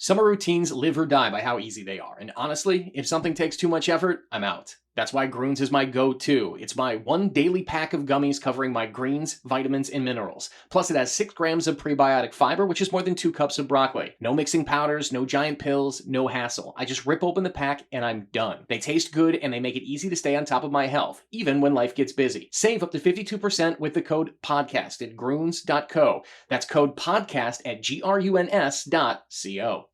Summer routines live or die by how easy they are, and honestly, if something takes too much effort, I'm out. That's why Groons is my go-to. It's my one daily pack of gummies covering my greens, vitamins, and minerals. Plus, it has 6 grams of prebiotic fiber, which is more than 2 cups of broccoli. No mixing powders, no giant pills, no hassle. I just rip open the pack and I'm done. They taste good and they make it easy to stay on top of my health, even when life gets busy. Save up to 52% with the code PODCAST at Groons.co. That's code PODCAST at GRUNS.co.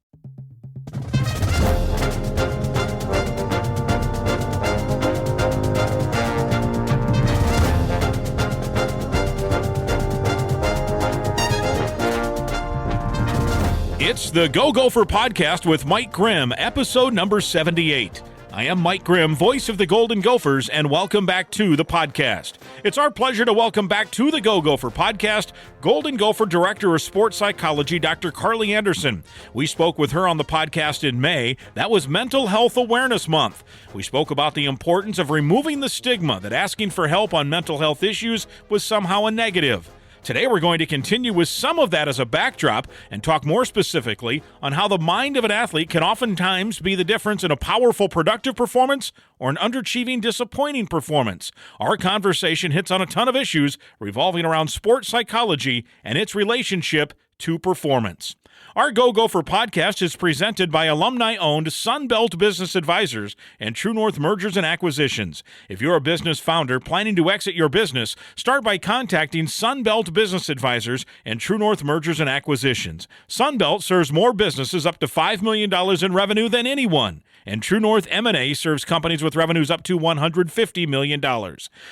It's the Go Gopher Podcast with Mike Grimm, episode number 78. I am Mike Grimm, voice of the Golden Gophers, and welcome back to the podcast. It's our pleasure to welcome back to the Go Gopher Podcast Golden Gopher Director of Sports Psychology, Dr. Carly Anderson. We spoke with her on the podcast in May. That was Mental Health Awareness Month. We spoke about the importance of removing the stigma that asking for help on mental health issues was somehow a negative. Today we're going to continue with some of that as a backdrop and talk more specifically on how the mind of an athlete can oftentimes be the difference in a powerful, productive performance or an underachieving, disappointing performance. Our conversation hits on a ton of issues revolving around sports psychology and its relationship to performance. Our Go Gopher podcast is presented by alumni-owned Sunbelt Business Advisors and True North Mergers and Acquisitions. If you're a business founder planning to exit your business, start by contacting Sunbelt Business Advisors and True North Mergers and Acquisitions. Sunbelt serves more businesses up to $5 million in revenue than anyone, and True North M&A serves companies with revenues up to $150 million.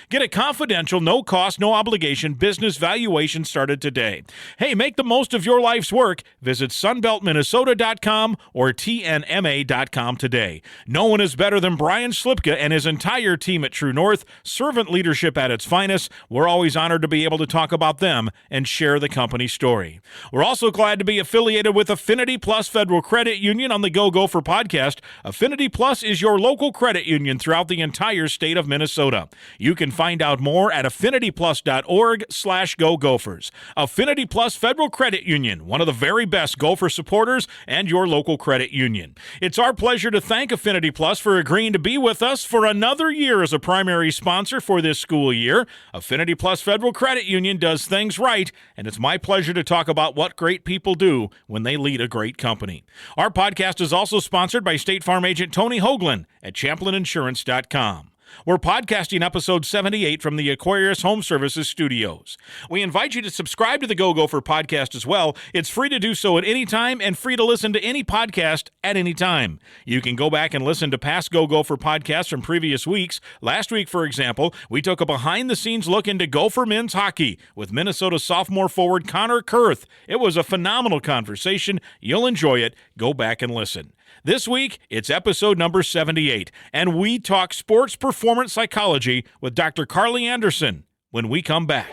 Get a confidential, no-cost, no-obligation business valuation started today. Hey, make the most of your life's work. Visit sunbeltminnesota.com or tnma.com today. No one is better than Brian Slipka and his entire team at True North, servant leadership at its finest. We're always honored to be able to talk about them and share the company story. We're also glad to be affiliated with Affinity Plus Federal Credit Union on the Go Gopher podcast. Affinity Plus is your local credit union throughout the entire state of Minnesota. You can find out more at affinityplus.org/Go Gophers. Affinity Plus Federal Credit Union, one of the very best Gopher supporters and your local credit union. It's our pleasure to thank Affinity Plus for agreeing to be with us for another year as a primary sponsor for this school year. Affinity Plus Federal Credit Union does things right, and it's my pleasure to talk about what great people do when they lead a great company. Our podcast is also sponsored by State Farm agent Tony Hoagland at ChamplinInsurance.com. We're podcasting episode 78 from the Aquarius Home Services studios. We invite you to subscribe to the Go Gopher podcast as well. It's free to do so at any time and free to listen to any podcast at any time. You can go back and listen to past Go Gopher podcasts from previous weeks. Last week, for example, we took a behind-the-scenes look into Gopher men's hockey with Minnesota sophomore forward Connor Kurth. It was a phenomenal conversation. You'll enjoy it. Go back and listen. This week, it's episode number 78, and we talk sports performance psychology with Dr. Carly Anderson when we come back.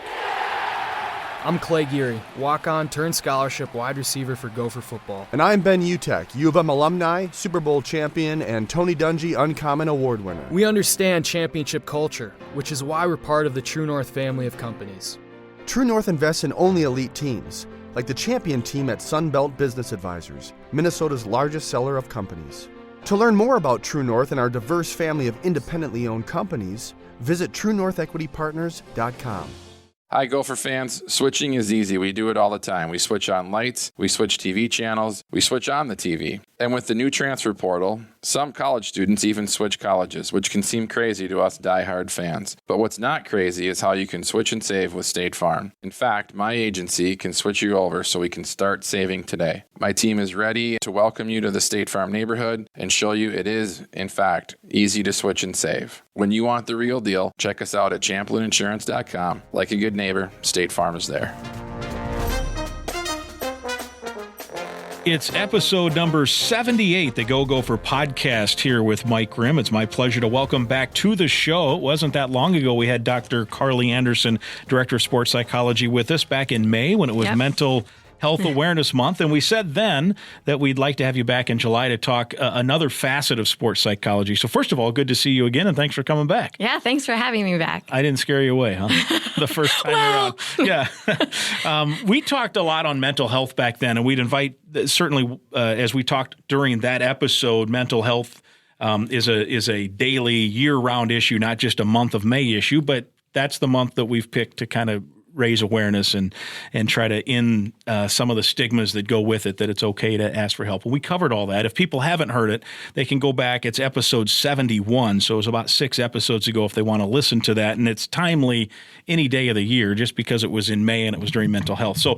I'm Clay Geary, walk-on turned scholarship wide receiver for Gopher football. And I'm Ben Utek, U of M alumni, Super Bowl champion, and Tony Dungy Uncommon Award winner. We understand championship culture, which is why we're part of the True North family of companies. True North invests in only elite teams, like the champion team at Sunbelt Business Advisors, Minnesota's largest seller of companies. To learn more about True North and our diverse family of independently owned companies, visit TrueNorthEquityPartners.com. Hi, Gopher fans. Switching is easy. We do it all the time. We switch on lights, we switch TV channels, we switch on the TV. And with the new transfer portal, some college students even switch colleges, which can seem crazy to us diehard fans. But what's not crazy is how you can switch and save with State Farm. In fact, my agency can switch you over so we can start saving today. My team is ready to welcome you to the State Farm neighborhood and show you it is, in fact, easy to switch and save. When you want the real deal, check us out at ChamplinInsurance.com. Like a good neighbor, State Farm is there. It's episode number 78, the Go Gopher podcast here with Mike Grimm. It's my pleasure to welcome back to the show. It wasn't that long ago we had Dr. Carly Anderson, Director of Sports Psychology, with us back in May when it was Mental Health Awareness Month, and we said then that we'd like to have you back in July to talk another facet of sports psychology. So first of all, good to see you again, and thanks for coming back. Yeah, thanks for having me back. I didn't scare you away, huh? The first time around. Yeah. We talked a lot on mental health back then, and we'd invite, certainly as we talked during that episode, mental health is a daily, year-round issue, not just a month of May issue, but that's the month that we've picked to kind of raise awareness and try to end some of the stigmas that go with it, that it's okay to ask for help. We covered all that. If people haven't heard it, they can go back. It's episode 71, so it was about 6 episodes ago if they want to listen to that. And it's timely any day of the year just because it was in May and it was during mental health. So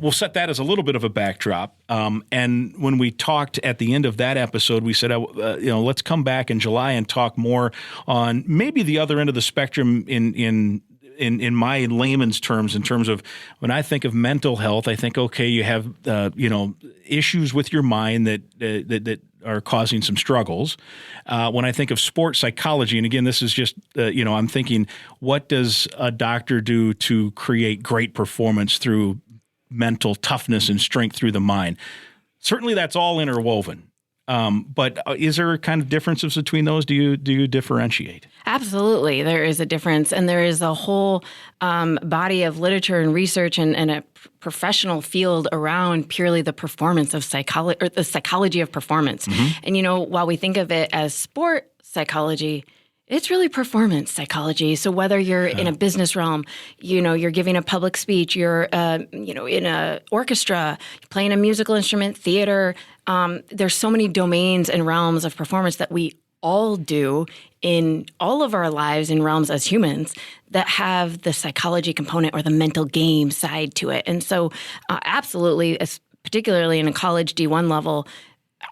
we'll set that as a little bit of a backdrop. And when we talked at the end of that episode, we said, let's come back in July and talk more on maybe the other end of the spectrum in my layman's terms, in terms of when I think of mental health, I think, okay, you have, issues with your mind that are causing some struggles. When I think of sports psychology, and again, this is just, I'm thinking, what does a doctor do to create great performance through mental toughness and strength through the mind? Certainly that's all interwoven. But is there kind of differences between those? Do you differentiate? Absolutely. There is a difference. And there is a whole body of literature and research and a professional field around purely the performance of psychology, or the psychology of performance. Mm-hmm. And, while we think of it as sport psychology, it's really performance psychology. So whether you're in a business realm, you're giving a public speech, you're, in a orchestra, playing a musical instrument, theater, there's so many domains and realms of performance that we all do in all of our lives in realms as humans that have the psychology component or the mental game side to it. And so absolutely, particularly in a college D1 level,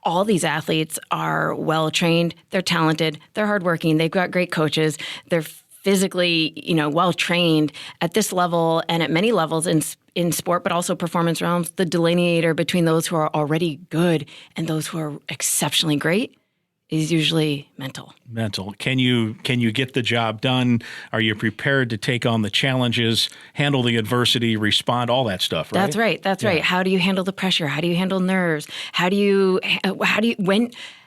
all these athletes are well-trained, they're talented, they're hardworking, they've got great coaches, they're physically, well-trained at this level and at many levels in sport, but also performance realms. The delineator between those who are already good and those who are exceptionally great is usually mental. Can you get the job done? Are you prepared to take on the challenges, handle the adversity, respond, all that stuff, right? That's right. How do you handle the pressure? How do you handle nerves? How do you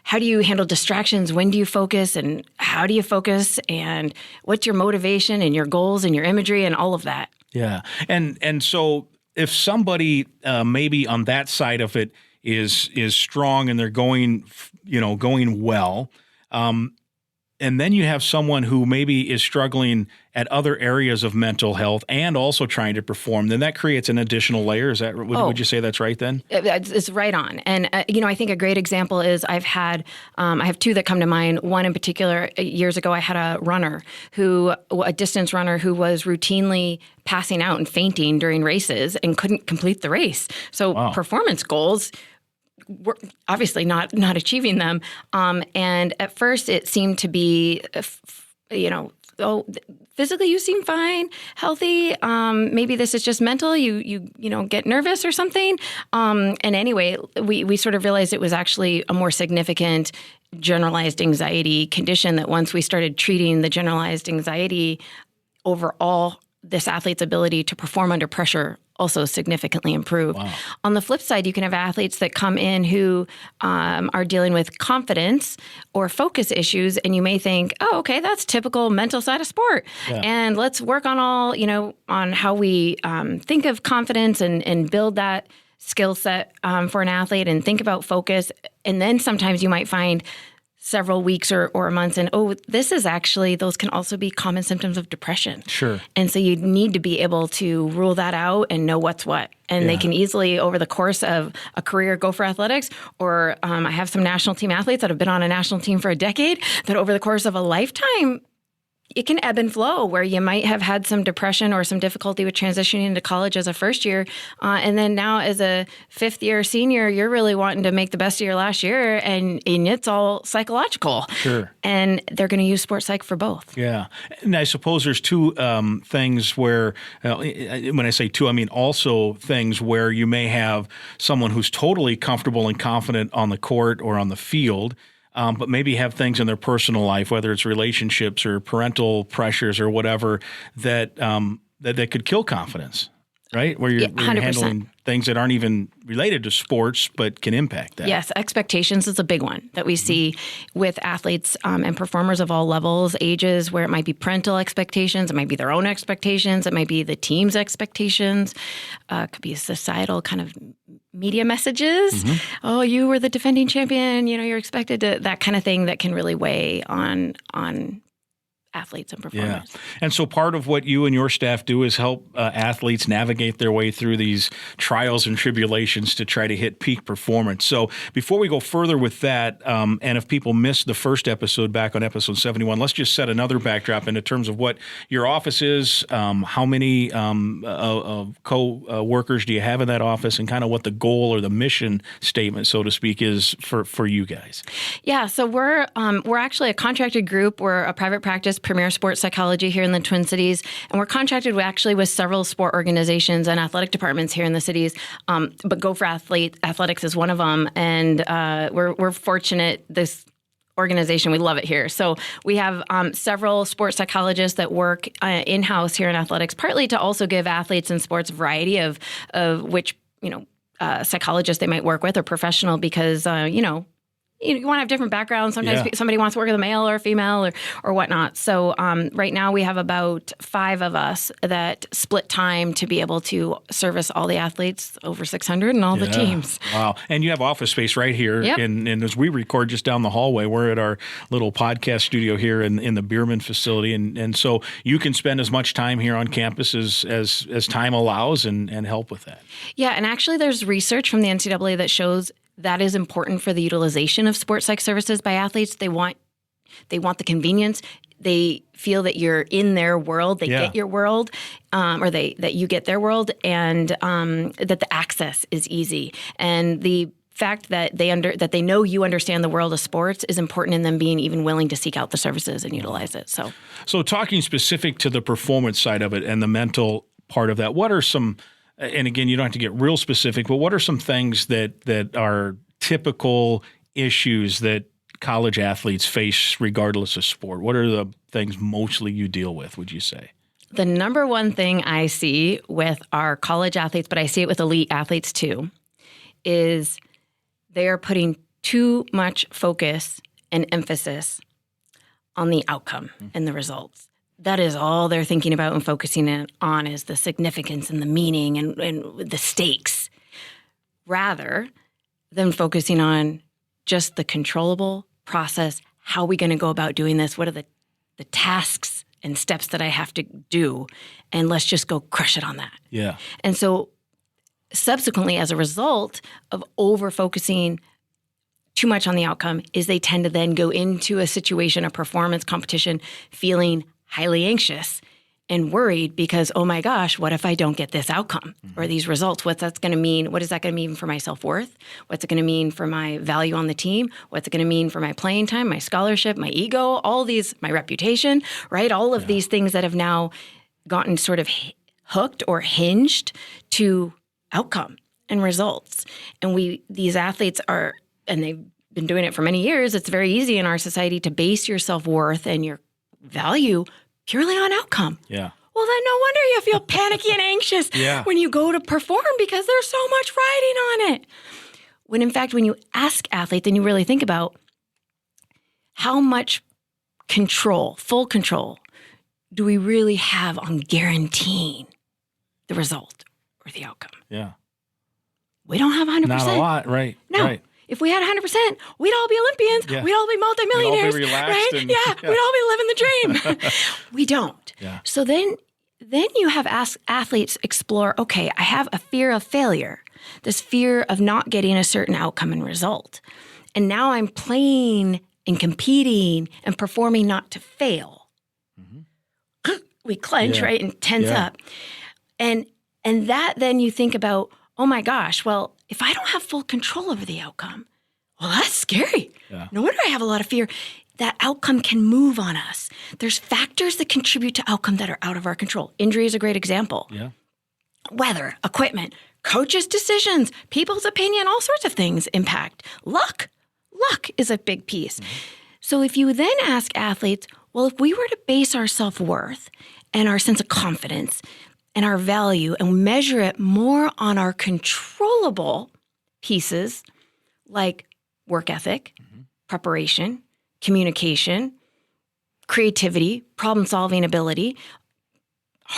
handle distractions? When do you focus, and how do you focus, and what's your motivation and your goals and your imagery and all of that? Yeah. And so if somebody maybe on that side of it is strong and they're going well, and then you have someone who maybe is struggling at other areas of mental health and also trying to perform, then that creates an additional layer. Is that, would you say that's right then? It's right on. And, I think a great example is I have 2 that come to mind. One in particular, years ago, I had a distance runner who was routinely passing out and fainting during races and couldn't complete the race. So performance goals, we're obviously not achieving them. And at first it seemed to be, physically you seem fine, healthy. Maybe this is just mental. You get nervous or something. And anyway, we sort of realized it was actually a more significant generalized anxiety condition, that once we started treating the generalized anxiety, overall, this athlete's ability to perform under pressure also significantly improved. Wow. On the flip side, you can have athletes that come in who are dealing with confidence or focus issues, and you may think, oh, okay, that's typical mental side of sport. Yeah. And let's work on on how we think of confidence and build that skill set for an athlete and think about focus. And then sometimes you might find several weeks or months, and this is actually, those can also be common symptoms of depression. Sure. And so you need to be able to rule that out and know what's what. And they can easily, over the course of a career, go for athletics, or I have some national team athletes that have been on a national team for a decade, that over the course of a lifetime, it can ebb and flow, where you might have had some depression or some difficulty with transitioning into college as a first year. And then now as a 5th year senior, you're really wanting to make the best of your last year, and it's all psychological. Sure. And they're going to use sports psych for both. Yeah. And I suppose there's 2 things where, when I say 2, I mean also things where you may have someone who's totally comfortable and confident on the court or on the field, but maybe have things in their personal life, whether it's relationships or parental pressures or whatever, that could kill confidence. right? Where you're 100%. handling things that aren't even related to sports, but can impact that. Yes, expectations is a big one that we see with athletes and performers of all levels, ages, where it might be parental expectations, it might be their own expectations, it might be the team's expectations, could be societal kind of media messages. Oh, you were the defending champion, you're expected to, that kind of thing that can really weigh on athletes and performers. Yeah. And so part of what you and your staff do is help athletes navigate their way through these trials and tribulations to try to hit peak performance. So before we go further with that, and if people missed the first episode back on episode 71, let's just set another backdrop in terms of what your office is, how many co-workers do you have in that office, and kind of what the goal or the mission statement, so to speak, is for you guys. Yeah, so we're actually a contracted group. We're a private practice, Premier Sports Psychology here in the Twin Cities, and we're contracted with several sport organizations and athletic departments here in the cities. But Gopher Athletics is one of them, and we're fortunate. This organization, we love it here. So we have several sports psychologists that work in-house here in athletics, partly to also give athletes in sports a variety of which psychologists they might work with or professional, because you want to have different backgrounds. Sometimes somebody wants to work with a male or a female or whatnot. So right now we have about 5 of us that split time to be able to service all the athletes, over 600, and all the teams. Wow. And you have office space right here. Yep. And as we record just down the hallway, we're at our little podcast studio here in the Bierman facility. And so you can spend as much time here on campus as time allows and help with that. Yeah. And actually there's research from the NCAA that shows that is important for the utilization of sports psych services by athletes. They want the convenience. They feel that you're in their world. They get your world, or that you get their world, and that the access is easy. And the fact that they know you understand the world of sports is important in them being even willing to seek out the services and utilize it. So talking specific to the performance side of it and the mental part of that, what are some? And again, you don't have to get real specific, but what are some things that are typical issues that college athletes face regardless of sport? What are the things mostly you deal with, would you say? The number one thing I see with our college athletes, but I see it with elite athletes too, is they are putting too much focus and emphasis on the outcome and the results. That is all they're thinking about and focusing on is the significance and the meaning and the stakes, rather than focusing on just the controllable process. How are we going to go about doing this? What are the tasks and steps that I have to do? And let's just go crush it on that. Yeah. And so subsequently, as a result of over-focusing too much on the outcome, is they tend to then go into a situation, a performance competition, feeling highly anxious and worried because, oh my gosh, what if I don't get this outcome or these results? What's that going to mean? What is that going to mean for my self-worth? What's it going to mean for my value on the team? What's it going to mean for my playing time, my scholarship, my ego, all these, my reputation, right? All of these things that have now gotten sort of hooked or hinged to outcome and results. And these athletes are, and they've been doing it for many years, it's very easy in our society to base your self-worth and your value purely on outcome. Yeah. Well, then no wonder you feel panicky and anxious when you go to perform because there's so much riding on it. When in fact, when you ask athletes and you really think about how much control, full control, do we really have on guaranteeing the result or the outcome? Yeah. We don't have 100%. Not a lot, right? No. Right. If we had 100%, we'd all be Olympians. Yeah. We'd all be multimillionaires, we'd all be relaxed right? and- We'd all be living the dream. We don't. Yeah. So then you have athletes explore, okay, I have a fear of failure, this fear of not getting a certain outcome and result. And now I'm playing and competing and performing not to fail. Mm-hmm. We clench, right, and tense up. And that then you think about, oh my gosh, well, if I don't have full control over the outcome, well, that's scary. Yeah. No wonder I have a lot of fear. That outcome can move on us. There's factors that contribute to outcome that are out of our control. Injury is a great example. Yeah. Weather, equipment, coaches' decisions, people's opinion, all sorts of things impact. Luck is a big piece. Mm-hmm. So if you then ask athletes, well, if we were to base our self-worth and our sense of confidence and our value and measure it more on our controllable pieces like work ethic, preparation, communication, creativity, problem-solving ability,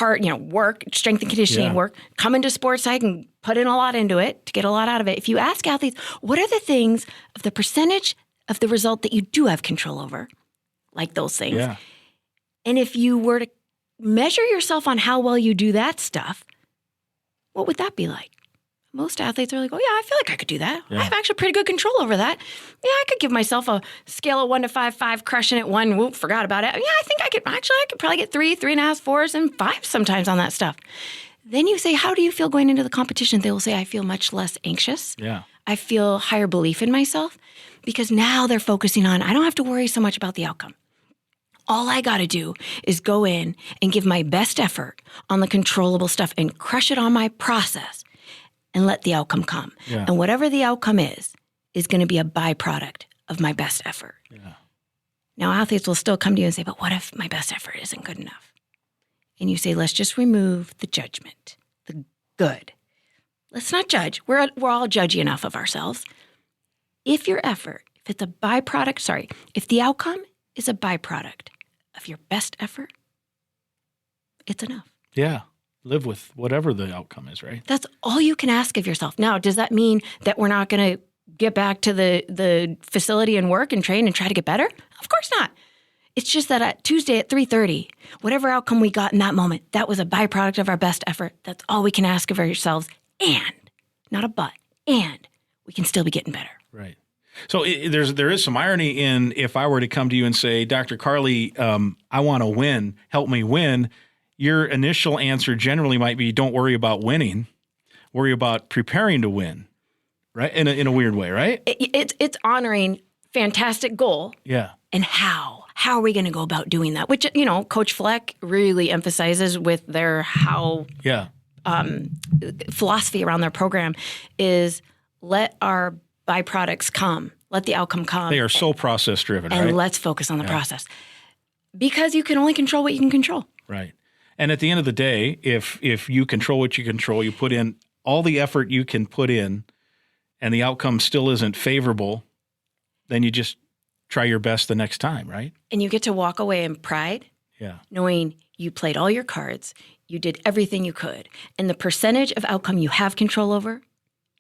work, strength and conditioning work, come into sports, I can put in a lot into it to get a lot out of it. If you ask athletes, what are the things of the percentage of the result that you do have control over, like those things? Yeah. And if you were to measure yourself on how well you do that stuff, what would that be like? Most athletes are like, oh, yeah, I feel like I could do that. Yeah. I have actually pretty good control over that. Yeah, I could give myself a scale of 1 to 5, crushing it 1, whoop, forgot about it. Yeah, I think I could probably get 3, 3.5, 4s, and 5 sometimes on that stuff. Then you say, how do you feel going into the competition? They will say, I feel much less anxious. Yeah. I feel higher belief in myself because now they're focusing on, I don't have to worry so much about the outcome. All I got to do is go in and give my best effort on the controllable stuff and crush it on my process and let the outcome come. Yeah. And whatever the outcome is going to be a byproduct of my best effort. Yeah. Now, athletes will still come to you and say, but what if my best effort isn't good enough? And you say, let's just remove the judgment, the good. Let's not judge. We're all judgy enough of ourselves. If your effort, if it's a byproduct, if the outcome is a byproduct of your best effort, it's enough. Yeah. Live with whatever the outcome is, right? That's all you can ask of yourself. Now, does that mean that we're not going to get back to the facility and work and train and try to get better? Of course not. It's just that at Tuesday at 3:30, whatever outcome we got in that moment, that was a byproduct of our best effort. That's all we can ask of ourselves. And, not a but, and we can still be getting better. Right. So there is some irony in if I were to come to you and say, Dr. Carly, I want to win, help me win. Your initial answer generally might be, don't worry about winning, worry about preparing to win, right? In a weird way, right? It's honoring fantastic goal. Yeah. And how are we going to go about doing that? Which, Coach Fleck really emphasizes with their how philosophy around their program is let our byproducts come, let the outcome come. They are so process driven, right? And let's focus on the process. Because you can only control what you can control. Right. And at the end of the day, if you control what you control, you put in all the effort you can put in and the outcome still isn't favorable, then you just try your best the next time, right? And you get to walk away in pride, knowing you played all your cards, you did everything you could, and the percentage of outcome you have control over,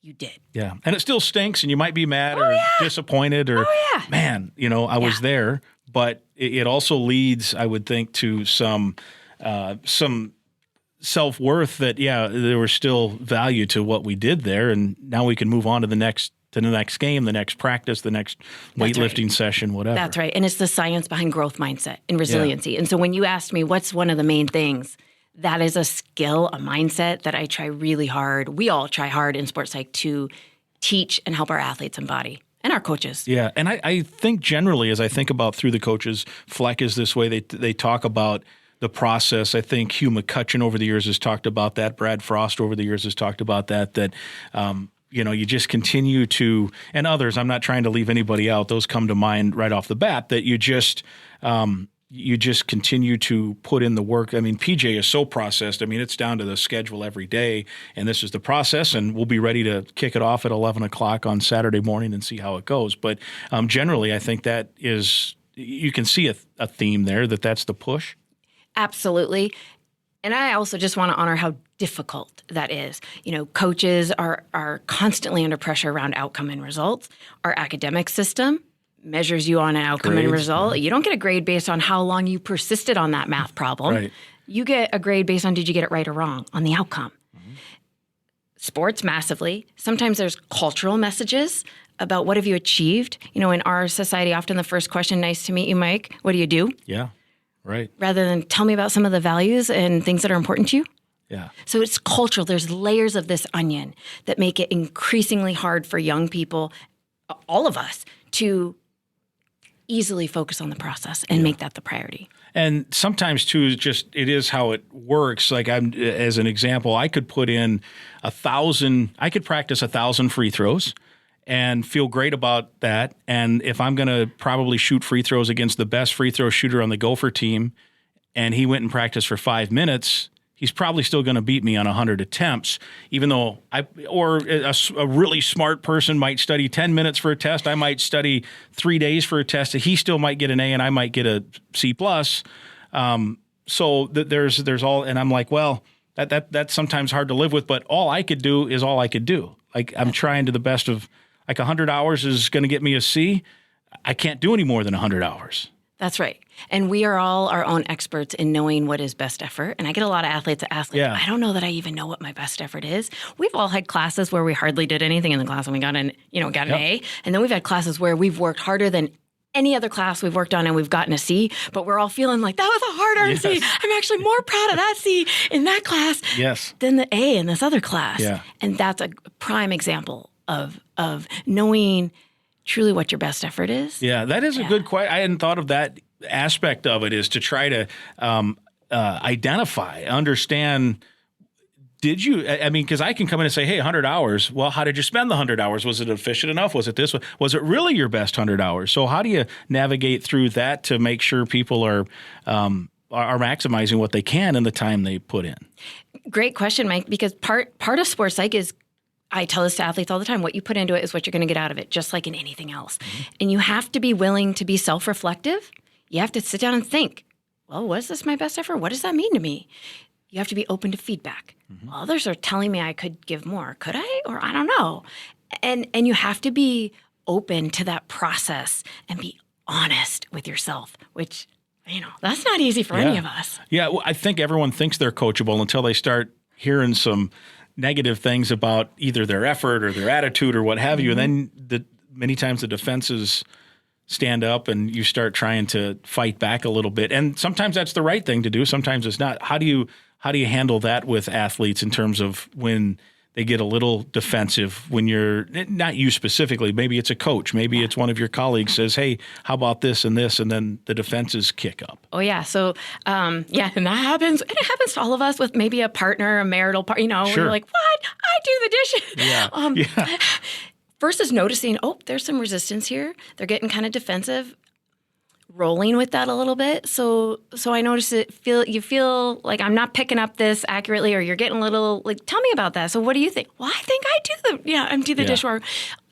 you did. Yeah. And it still stinks and you might be mad or disappointed or, man, I was there. But it also leads, I would think, to some self-worth that, there was still value to what we did there. And now we can move on to the next game, the next practice, the next weightlifting session, whatever. That's right. And it's the science behind growth mindset and resiliency. Yeah. And so when you asked me what's one of the main things, that is a skill, a mindset that I try really hard. We all try hard in sports psych to teach and help our athletes embody. And our coaches. Yeah, and I think generally, as I think about through the coaches, Fleck is this way. They talk about the process. I think Hugh McCutcheon over the years has talked about that. Brad Frost over the years has talked about that you just continue to, and others, I'm not trying to leave anybody out. Those come to mind right off the bat, that you just continue to put in the work. I mean, PJ is so processed. I mean, it's down to the schedule every day, and this is the process, and we'll be ready to kick it off at 11 o'clock on Saturday morning and see how it goes. But generally, I think that is, you can see a theme there, that's the push. Absolutely. And I also just want to honor how difficult that is. Coaches are constantly under pressure around outcome and results. Our academic system measures you on an outcome Grades, and result. You don't get a grade based on how long you persisted on that math problem. Right. You get a grade based on did you get it right or wrong on the outcome. Mm-hmm. Sports, massively. Sometimes there's cultural messages about what have you achieved. In our society, often the first question, nice to meet you, Mike. What do you do? Yeah, right. Rather than tell me about some of the values and things that are important to you. Yeah. So it's cultural. There's layers of this onion that make it increasingly hard for young people, all of us, to easily focus on the process and make that the priority. And sometimes too, it is how it works. Like as an example, I could put in 1,000. I could practice 1,000 free throws and feel great about that. And if I'm going to probably shoot free throws against the best free throw shooter on the Gopher team, and he went and practiced for 5 minutes, he's probably still going to beat me on 100 attempts, even though a really smart person might study 10 minutes for a test. I might study 3 days for a test. He still might get an A and I might get a C plus. So there's all, and I'm like, well, that's sometimes hard to live with, but all I could do is all I could do. Like I'm trying to the best of, like 100 hours is going to get me a C. I can't do any more than 100 hours. That's right. And we are all our own experts in knowing what is best effort. And I get a lot of athletes that ask, like, I don't know that I even know what my best effort is. We've all had classes where we hardly did anything in the class and we got an A. And then we've had classes where we've worked harder than any other class we've worked on and we've gotten a C, but we're all feeling like that was a hard-earned C. I'm actually more proud of that C in that class than the A in this other class. Yeah. And that's a prime example of knowing truly what your best effort is. Yeah, that is a good question. I hadn't thought of that aspect of it, is to try to identify, understand. Did you, I mean, because I can come in and say, hey, 100 hours. Well, how did you spend the 100 hours? Was it efficient enough? Was it this? Was it really your best 100 hours? So how do you navigate through that to make sure people are maximizing what they can in the time they put in? Great question, Mike, because part of sports psych is, I tell this to athletes all the time, what you put into it is what you're going to get out of it, just like in anything else. Mm-hmm. And you have to be willing to be self-reflective. You have to sit down and think, well, was this my best effort? What does that mean to me? You have to be open to feedback. Mm-hmm. Well, others are telling me I could give more. Could I? Or I don't know. And you have to be open to that process and be honest with yourself, which, that's not easy for any of us. Yeah, well, I think everyone thinks they're coachable until they start hearing some negative things about either their effort or their attitude or what have you. And then many times the defenses stand up and you start trying to fight back a little bit. And sometimes that's the right thing to do. Sometimes it's not. How do you handle that with athletes in terms of when they get a little defensive, when you're, not you specifically, maybe it's a coach, maybe it's one of your colleagues says, hey, how about this, and then the defenses kick up. Oh, yeah. So, and that happens. And it happens to all of us with maybe a partner, a marital partner, Sure. We're like, what? I do the dishes. Yeah. Versus noticing, there's some resistance here. They're getting kind of defensive, rolling with that a little bit. So I notice you feel like I'm not picking up this accurately, or you're getting a little like, tell me about that. So what do you think? Well, I think I do empty the dishwasher.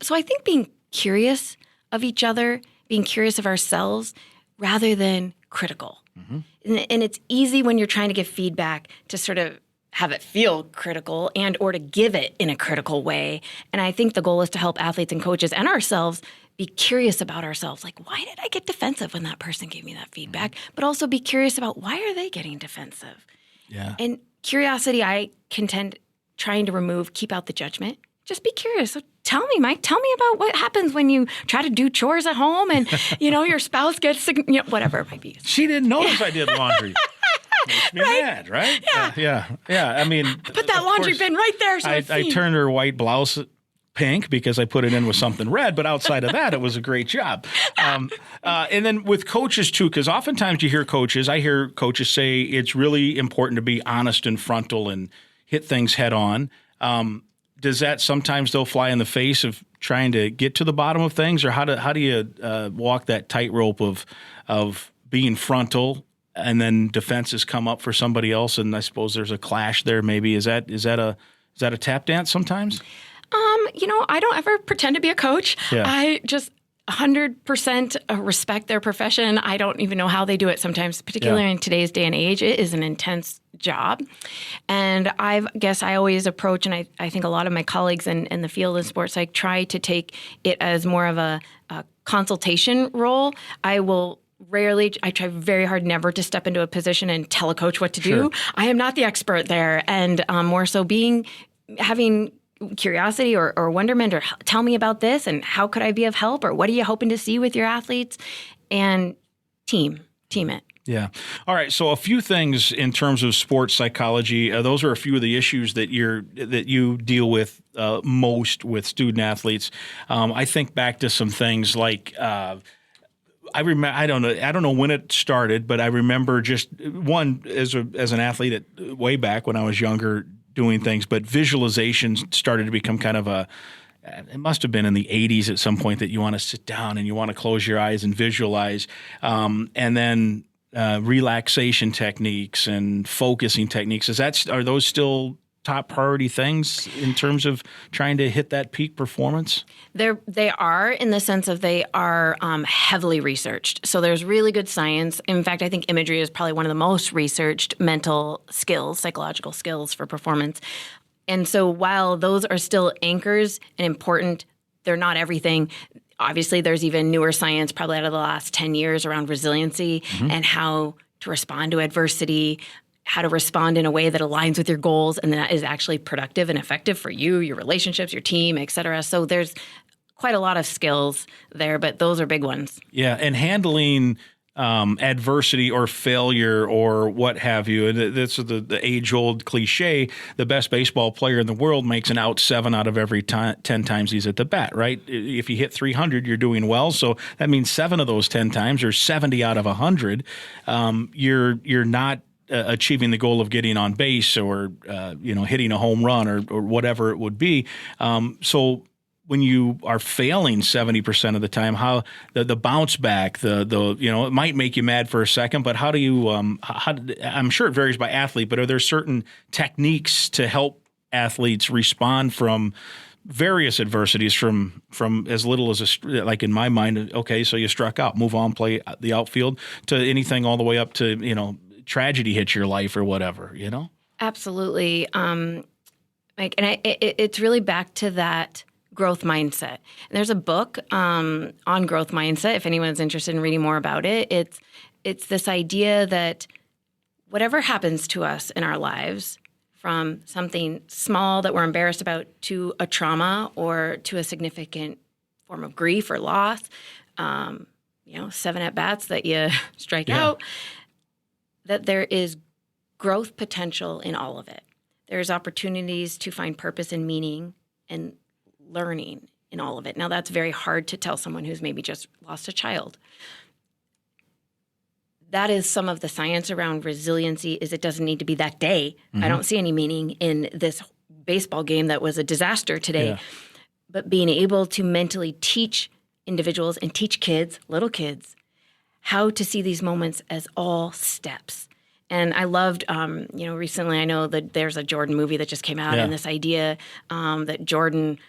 So I think being curious of each other, being curious of ourselves rather than critical. Mm-hmm. And it's easy when you're trying to give feedback to sort of have it feel critical and or to give it in a critical way. And I think the goal is to help athletes and coaches and ourselves be curious about ourselves. Like, why did I get defensive when that person gave me that feedback? But also be curious about, why are they getting defensive? Yeah. And curiosity, I contend trying to remove, keep out the judgment. Just be curious. So tell me, Mike, tell me about what happens when you try to do chores at home and, your spouse gets, whatever it might be. She didn't notice I did laundry. Makes me mad, right? Yeah. I mean, put that laundry bin right there. So I turned her white blouse pink because I put it in with something red, but outside of that, it was a great job. And then with coaches too, because oftentimes I hear coaches say it's really important to be honest and frontal and hit things head on. Does that sometimes though fly in the face of trying to get to the bottom of things, or how do you walk that tightrope of being frontal and then defenses come up for somebody else, and I suppose there's a clash there? Maybe is that a tap dance sometimes? I don't ever pretend to be a coach. Yeah. I just 100% respect their profession. I don't even know how they do it sometimes, particularly in today's day and age. It is an intense job. And I guess I always approach, and I think a lot of my colleagues in the field of sports psych try to take it as more of a consultation role. I try very hard never to step into a position and tell a coach what to do. I am not the expert there. And more so having curiosity or wonderment, or tell me about this and how could I be of help, or what are you hoping to see with your athletes, and team it. Yeah. All right. So a few things in terms of sports psychology. Those are a few of the issues that you deal with most with student athletes. I think back to some things like I remember. I don't know when it started, but I remember just one as an athlete way back when I was younger, doing things, but visualization started to become kind of it must have been in the 80s at some point, that you want to sit down and you want to close your eyes and visualize. And then relaxation techniques and focusing techniques. Are those still top priority things in terms of trying to hit that peak performance? They are, in the sense of they are heavily researched. So there's really good science. In fact, I think imagery is probably one of the most researched mental skills, psychological skills for performance. And so while those are still anchors and important, they're not everything. Obviously, there's even newer science probably out of the last 10 years around resiliency and how to respond to adversity, how to respond in a way that aligns with your goals and that is actually productive and effective for you, your relationships, your team, et cetera. So there's quite a lot of skills there, but those are big ones. Yeah, and handling adversity or failure or what have you. And this is the age-old cliche, the best baseball player in the world makes an out 7 out of every 10 times he's at the bat, right? If you hit 300, you're doing well. So that means 7 of those 10 times, or 70 out of 100, you're not achieving the goal of getting on base or hitting a home run or whatever it would be. So when you are failing 70% of the time, how the bounce back, it might make you mad for a second, but how do you? I'm sure it varies by athlete, but are there certain techniques to help athletes respond from various adversities from as little as like in my mind, okay, so you struck out, move on, play the outfield, to anything all the way up to tragedy hits your life or whatever, Absolutely. It's really back to that growth mindset. And there's a book on growth mindset, if anyone's interested in reading more about it. It's this idea that whatever happens to us in our lives, from something small that we're embarrassed about to a trauma or to a significant form of grief or loss, 7 at-bats that you strike out, that there is growth potential in all of it. There's opportunities to find purpose and meaning and learning in all of it. Now, that's very hard to tell someone who's maybe just lost a child. That is some of the science around resiliency, is it doesn't need to be that day. I don't see any meaning in this baseball game that was a disaster today. Yeah. But being able to mentally teach individuals and teach kids, little kids, how to see these moments as all steps. And I loved, recently I know that there's a Jordan movie that just came out, and this idea that Jordan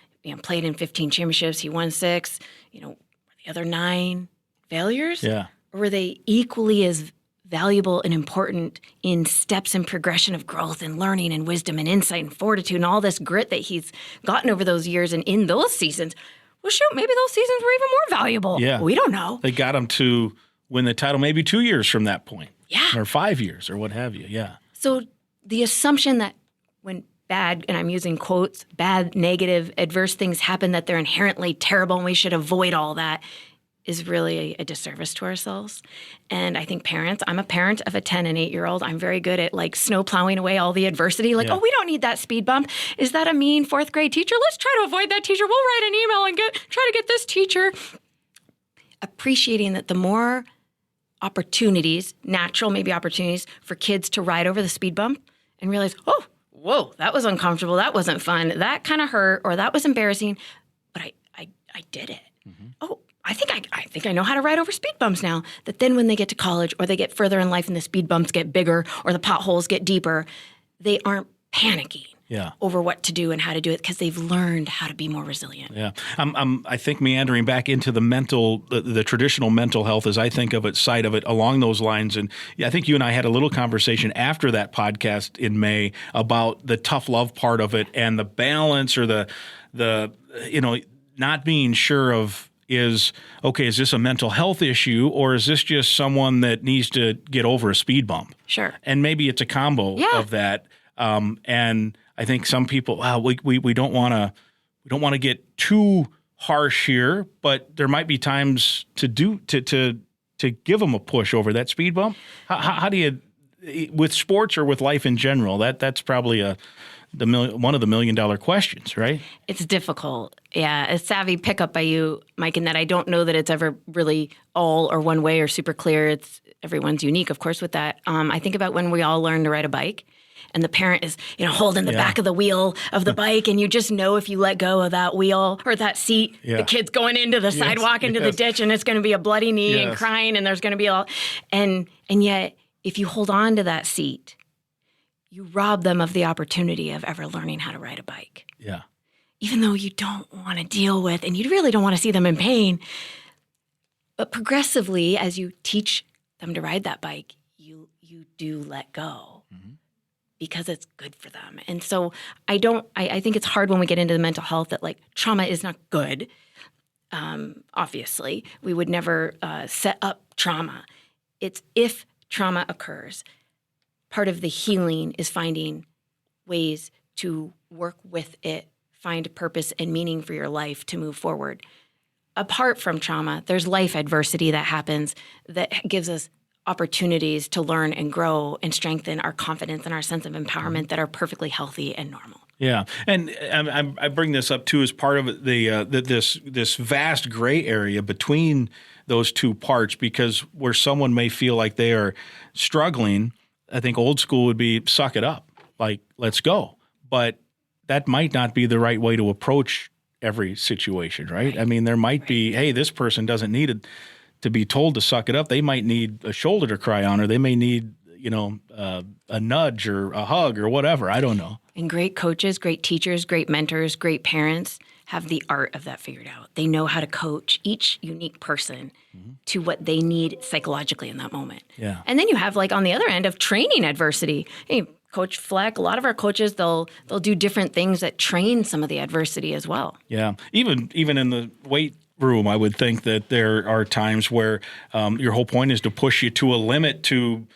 played in 15 championships, he won 6, were the other 9 failures? Yeah. Or were they equally as valuable and important in steps and progression of growth and learning and wisdom and insight and fortitude and all this grit that he's gotten over those years and in those seasons? Well, shoot, maybe those seasons were even more valuable. Yeah. We don't know. They got him to win the title maybe 2 years from that point. Yeah. Or 5 years or what have you. Yeah. So the assumption that when bad, and I'm using quotes, bad, negative, adverse things happen, that they're inherently terrible and we should avoid all that, is really a disservice to ourselves. And I think parents, I'm a parent of a 10 and 8-year-old. I'm very good at snow plowing away all the adversity. Oh, we don't need that speed bump. Is that a mean 4th grade teacher? Let's try to avoid that teacher. We'll write an email and try to get this teacher. Appreciating that the more opportunities, natural maybe opportunities for kids to ride over the speed bump and realize, oh, whoa, that was uncomfortable. That wasn't fun. That kind of hurt, or that was embarrassing, but I did it. Mm-hmm. Oh, I think I know how to ride over speed bumps now. That then when they get to college or they get further in life and the speed bumps get bigger or the potholes get deeper, they aren't panicking over what to do and how to do it because they've learned how to be more resilient. Yeah, I think meandering back into the traditional mental health as I think of it, side of it along those lines. And I think you and I had a little conversation after that podcast in May about the tough love part of it and the balance or the not being sure of, is this a mental health issue or is this just someone that needs to get over a speed bump? Sure. And maybe it's a combo of that. And I think some people, we don't want to get too harsh here, but there might be times to give them a push over that speed bump. How do you, with sports or with life in general, that's probably one of the $1 million questions, right? It's difficult. Yeah, a savvy pickup by you, Mike, in that I don't know that it's ever really all or one way or super clear. Everyone's unique, of course, with that. I think about when we all learned to ride a bike and the parent is, holding the back of the wheel of the bike, and you just know if you let go of that wheel or that seat, the kid's going into the sidewalk, into the ditch, and it's going to be a bloody knee and crying, and there's going to be and yet if you hold on to that seat, you rob them of the opportunity of ever learning how to ride a bike. Yeah. Even though you don't want to deal with, and you really don't want to see them in pain. But progressively, as you teach them to ride that bike, you do let go because it's good for them. And so I think it's hard when we get into the mental health that like trauma is not good. Obviously, we would never set up trauma. It's if trauma occurs, part of the healing is finding ways to work with it, find purpose and meaning for your life to move forward. Apart from trauma, there's life adversity that happens that gives us opportunities to learn and grow and strengthen our confidence and our sense of empowerment that are perfectly healthy and normal. Yeah, and I bring this up too as part of this vast gray area between those two parts, because where someone may feel like they are struggling, I think old school would be suck it up, like let's go. But that might not be the right way to approach every situation, right? I mean, there might be, hey, this person doesn't need it to be told to suck it up. They might need a shoulder to cry on, or they may need, a nudge or a hug or whatever. I don't know. And great coaches, great teachers, great mentors, great parents have the art of that figured out. They know how to coach each unique person to what they need psychologically in that moment. Yeah. And then you have like on the other end of training adversity. Hey, Coach Fleck, a lot of our coaches, they'll do different things that train some of the adversity as well. Yeah. Even in the weight room, I would think that there are times where your whole point is to push you to a limit to,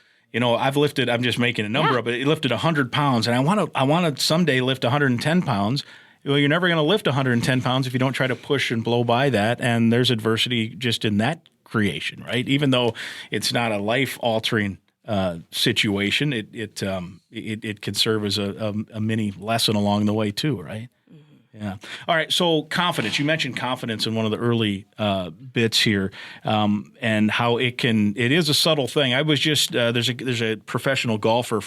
I've lifted, I'm just making a number up, but it lifted 100 pounds, and I want to someday lift 110 pounds. Well, you're never going to lift 110 pounds if you don't try to push and blow by that. And there's adversity just in that creation, right? Even though it's not a life-altering situation, it can serve as a mini lesson along the way too, right? Yeah. All right. So confidence. You mentioned confidence in one of the early bits here, and how it is a subtle thing. I was just there's a professional golfer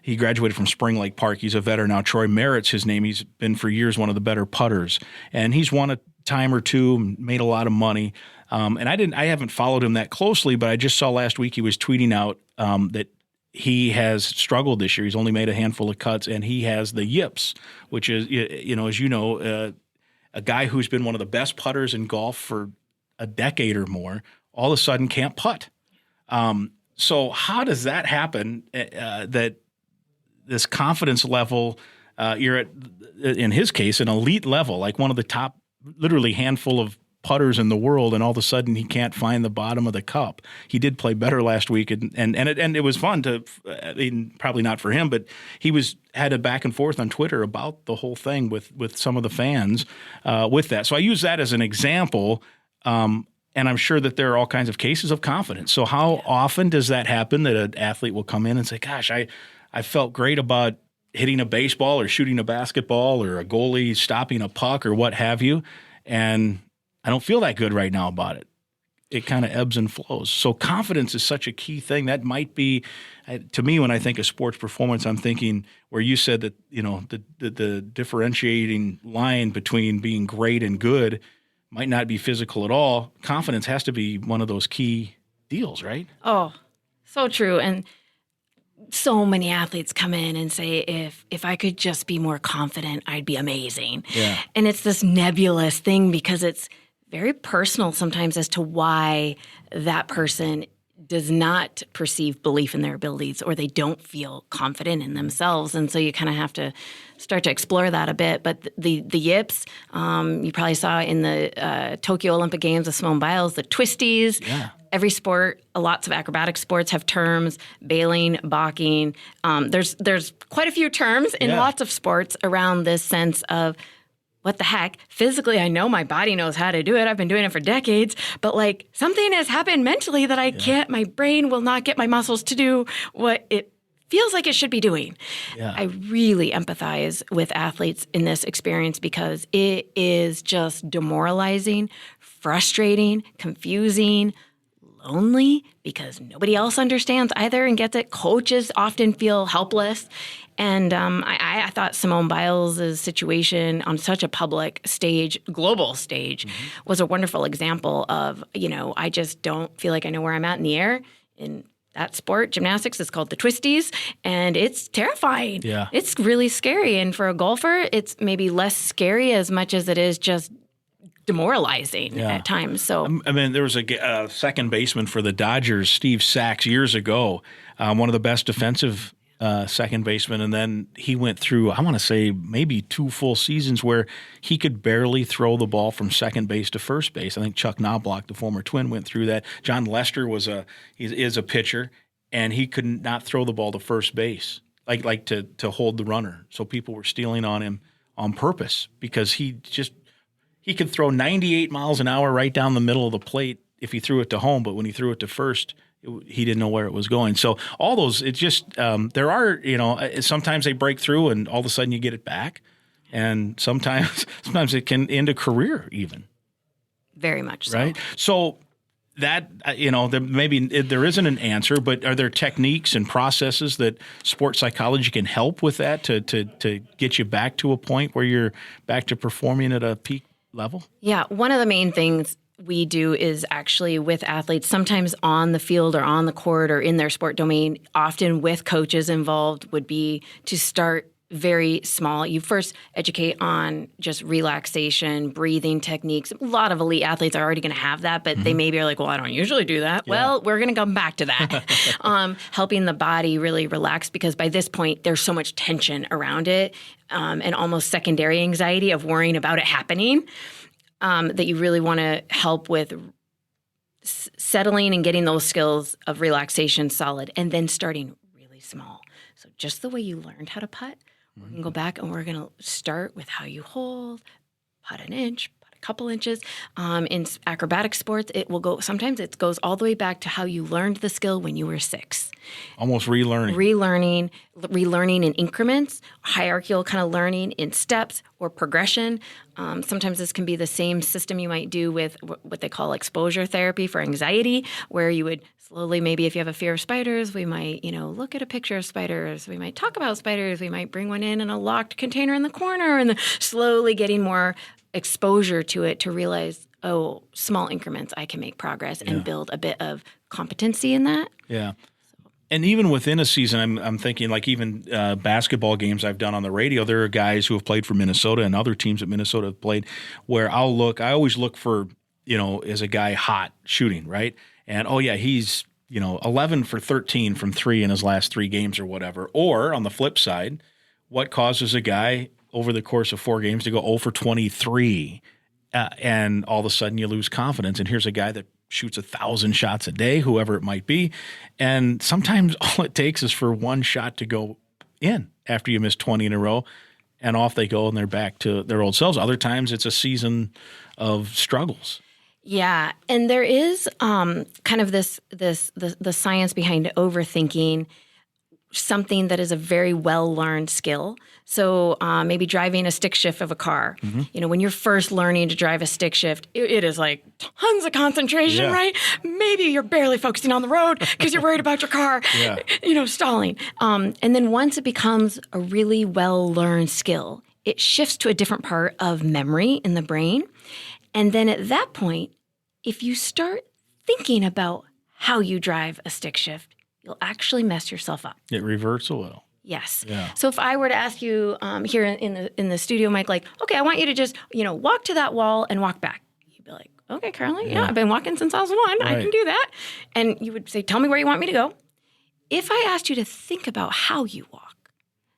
he graduated from Spring Lake Park. He's a veteran now. Troy Merritt's his name. He's been for years one of the better putters, and he's won a time or two, made a lot of money. And I haven't followed him that closely, but I just saw last week he was tweeting out that he has struggled this year. He's only made a handful of cuts, and he has the yips, which is, a guy who's been one of the best putters in golf for a decade or more, all of a sudden can't putt. So how does that happen, that this confidence level, you're at, in his case, an elite level, like one of the top, literally handful of putters in the world, and all of a sudden he can't find the bottom of the cup. He did play better last week, and it was fun to, probably not for him, but he had a back and forth on Twitter about the whole thing with some of the fans with that. So I use that as an example, and I'm sure that there are all kinds of cases of confidence. So how often does that happen, that an athlete will come in and say, gosh, I felt great about hitting a baseball or shooting a basketball or a goalie stopping a puck or what have you, and I don't feel that good right now about it. It kind of ebbs and flows. So confidence is such a key thing. That might be, to me, when I think of sports performance, I'm thinking where you said that, the differentiating line between being great and good might not be physical at all. Confidence has to be one of those key deals, right? Oh, so true. And so many athletes come in and say, if I could just be more confident, I'd be amazing. Yeah. And it's this nebulous thing because it's very personal sometimes as to why that person does not perceive belief in their abilities, or they don't feel confident in themselves. And so you kind of have to start to explore that a bit. But the yips, you probably saw in the Tokyo Olympic Games with Simone Biles, the twisties. Yeah. Every sport, lots of acrobatic sports have terms, bailing, balking. There's quite a few terms in lots of sports around this sense of, what the heck? Physically, I know my body knows how to do it. I've been doing it for decades. But like something has happened mentally that I can't, my brain will not get my muscles to do what it feels like it should be doing. Yeah. I really empathize with athletes in this experience because it is just demoralizing, frustrating, confusing, lonely because nobody else understands either and gets it. Coaches often feel helpless. And I thought Simone Biles' situation on such a public stage, global stage, was a wonderful example of, I just don't feel like I know where I'm at in the air. In that sport, gymnastics, is called the twisties, and it's terrifying. Yeah. It's really scary. And for a golfer, it's maybe less scary as much as it is just demoralizing at times. So I mean, there was a second baseman for the Dodgers, Steve Sachs, years ago, one of the best defensive second baseman, and then he went through, I want to say, maybe 2 full seasons where he could barely throw the ball from second base to first base. I think Chuck Knobloch, the former Twin, went through that. John Lester is a pitcher, and he could not throw the ball to first base, like to hold the runner. So people were stealing on him on purpose because he could throw 98 miles an hour right down the middle of the plate if he threw it to home, but when he threw it to first, he didn't know where it was going. So all those, it's just, there are, sometimes they break through and all of a sudden you get it back. And sometimes it can end a career even. very much so. Right? So that, there isn't an answer, but are there techniques and processes that sports psychology can help with that to get you back to a point where you're back to performing at a peak level? Yeah. One of the main things we do is actually with athletes, sometimes on the field or on the court or in their sport domain, often with coaches involved, would be to start very small. You first educate on just relaxation, breathing techniques. A lot of elite athletes are already going to have that, but they maybe are like, well, I don't usually do that. Yeah. Well, we're going to come back to that. Helping the body really relax, because by this point, there's so much tension around it and almost secondary anxiety of worrying about it happening. That you really want to help with settling and getting those skills of relaxation solid, and then starting really small. So just the way you learned how to putt, we're going to go back and we're going to start with how you hold, putt an inch, putt a couple inches. In acrobatic sports, sometimes it goes all the way back to how you learned the skill when you were 6. Almost relearning. Relearning in increments, hierarchical kind of learning in steps or progression. Sometimes this can be the same system you might do with what they call exposure therapy for anxiety, where you would slowly, maybe if you have a fear of spiders, we might, look at a picture of spiders. We might talk about spiders. We might bring one in a locked container in the corner, and then slowly getting more exposure to it to realize, oh, small increments, I can make progress and build a bit of competency in that. Yeah. And even within a season, I'm thinking like even basketball games I've done on the radio, there are guys who have played for Minnesota and other teams that Minnesota have played where I always look for, is a guy hot shooting, right? And, he's, 11 for 13 from 3 in his last 3 games or whatever. Or on the flip side, what causes a guy over the course of 4 games to go 0 for 23 and all of a sudden you lose confidence? And here's a guy that shoots 1,000 shots a day, whoever it might be. And sometimes all it takes is for one shot to go in after you miss 20 in a row, and off they go and they're back to their old selves. Other times it's a season of struggles. Yeah. And there is kind of the science behind overthinking something that is a very well-learned skill. So maybe driving a stick shift of a car. Mm-hmm. When you're first learning to drive a stick shift, it is like tons of concentration, right? Maybe you're barely focusing on the road because you're worried about your car, stalling. And then once it becomes a really well-learned skill, it shifts to a different part of memory in the brain. And then at that point, if you start thinking about how you drive a stick shift, you'll actually mess yourself up. It reverts a little. Yes. Yeah. So if I were to ask you here in the studio, Mike, like, okay, I want you to just, walk to that wall and walk back. You'd be like, okay, Carolyn, I've been walking since I was 1. Right. I can do that. And you would say, tell me where you want me to go. If I asked you to think about how you walk,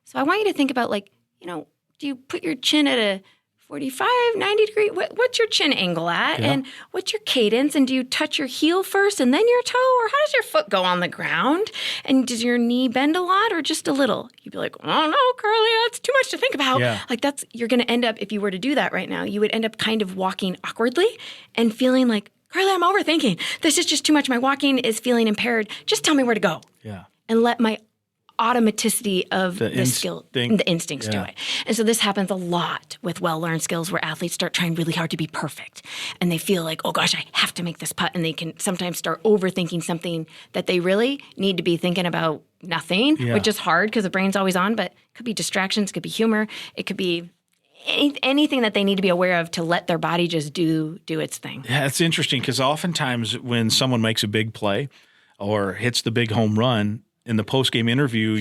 so I want you to think about do you put your chin at a 45, 90 degree? What's your chin angle at? Yeah. And what's your cadence? And do you touch your heel first and then your toe? Or how does your foot go on the ground? And does your knee bend a lot or just a little? You'd be like, oh no, Carly, that's too much to think about. Yeah. You're going to end up, if you were to do that right now, you would end up kind of walking awkwardly and feeling like, Carly, I'm overthinking. This is just too much. My walking is feeling impaired. Just tell me where to go. Yeah. And let my automaticity of the skill, the instincts to Yeah. it. And so this happens a lot with well-learned skills where athletes start trying really hard to be perfect. And they feel like, oh gosh, I have to make this putt. And they can sometimes start overthinking something that they really need to be thinking about nothing, Yeah. which is hard because the brain's always on, but it could be distractions, it could be humor, it could be anything that they need to be aware of to let their body just do its thing. Yeah, it's interesting because oftentimes when someone makes a big play or hits the big home run in the post-game interview,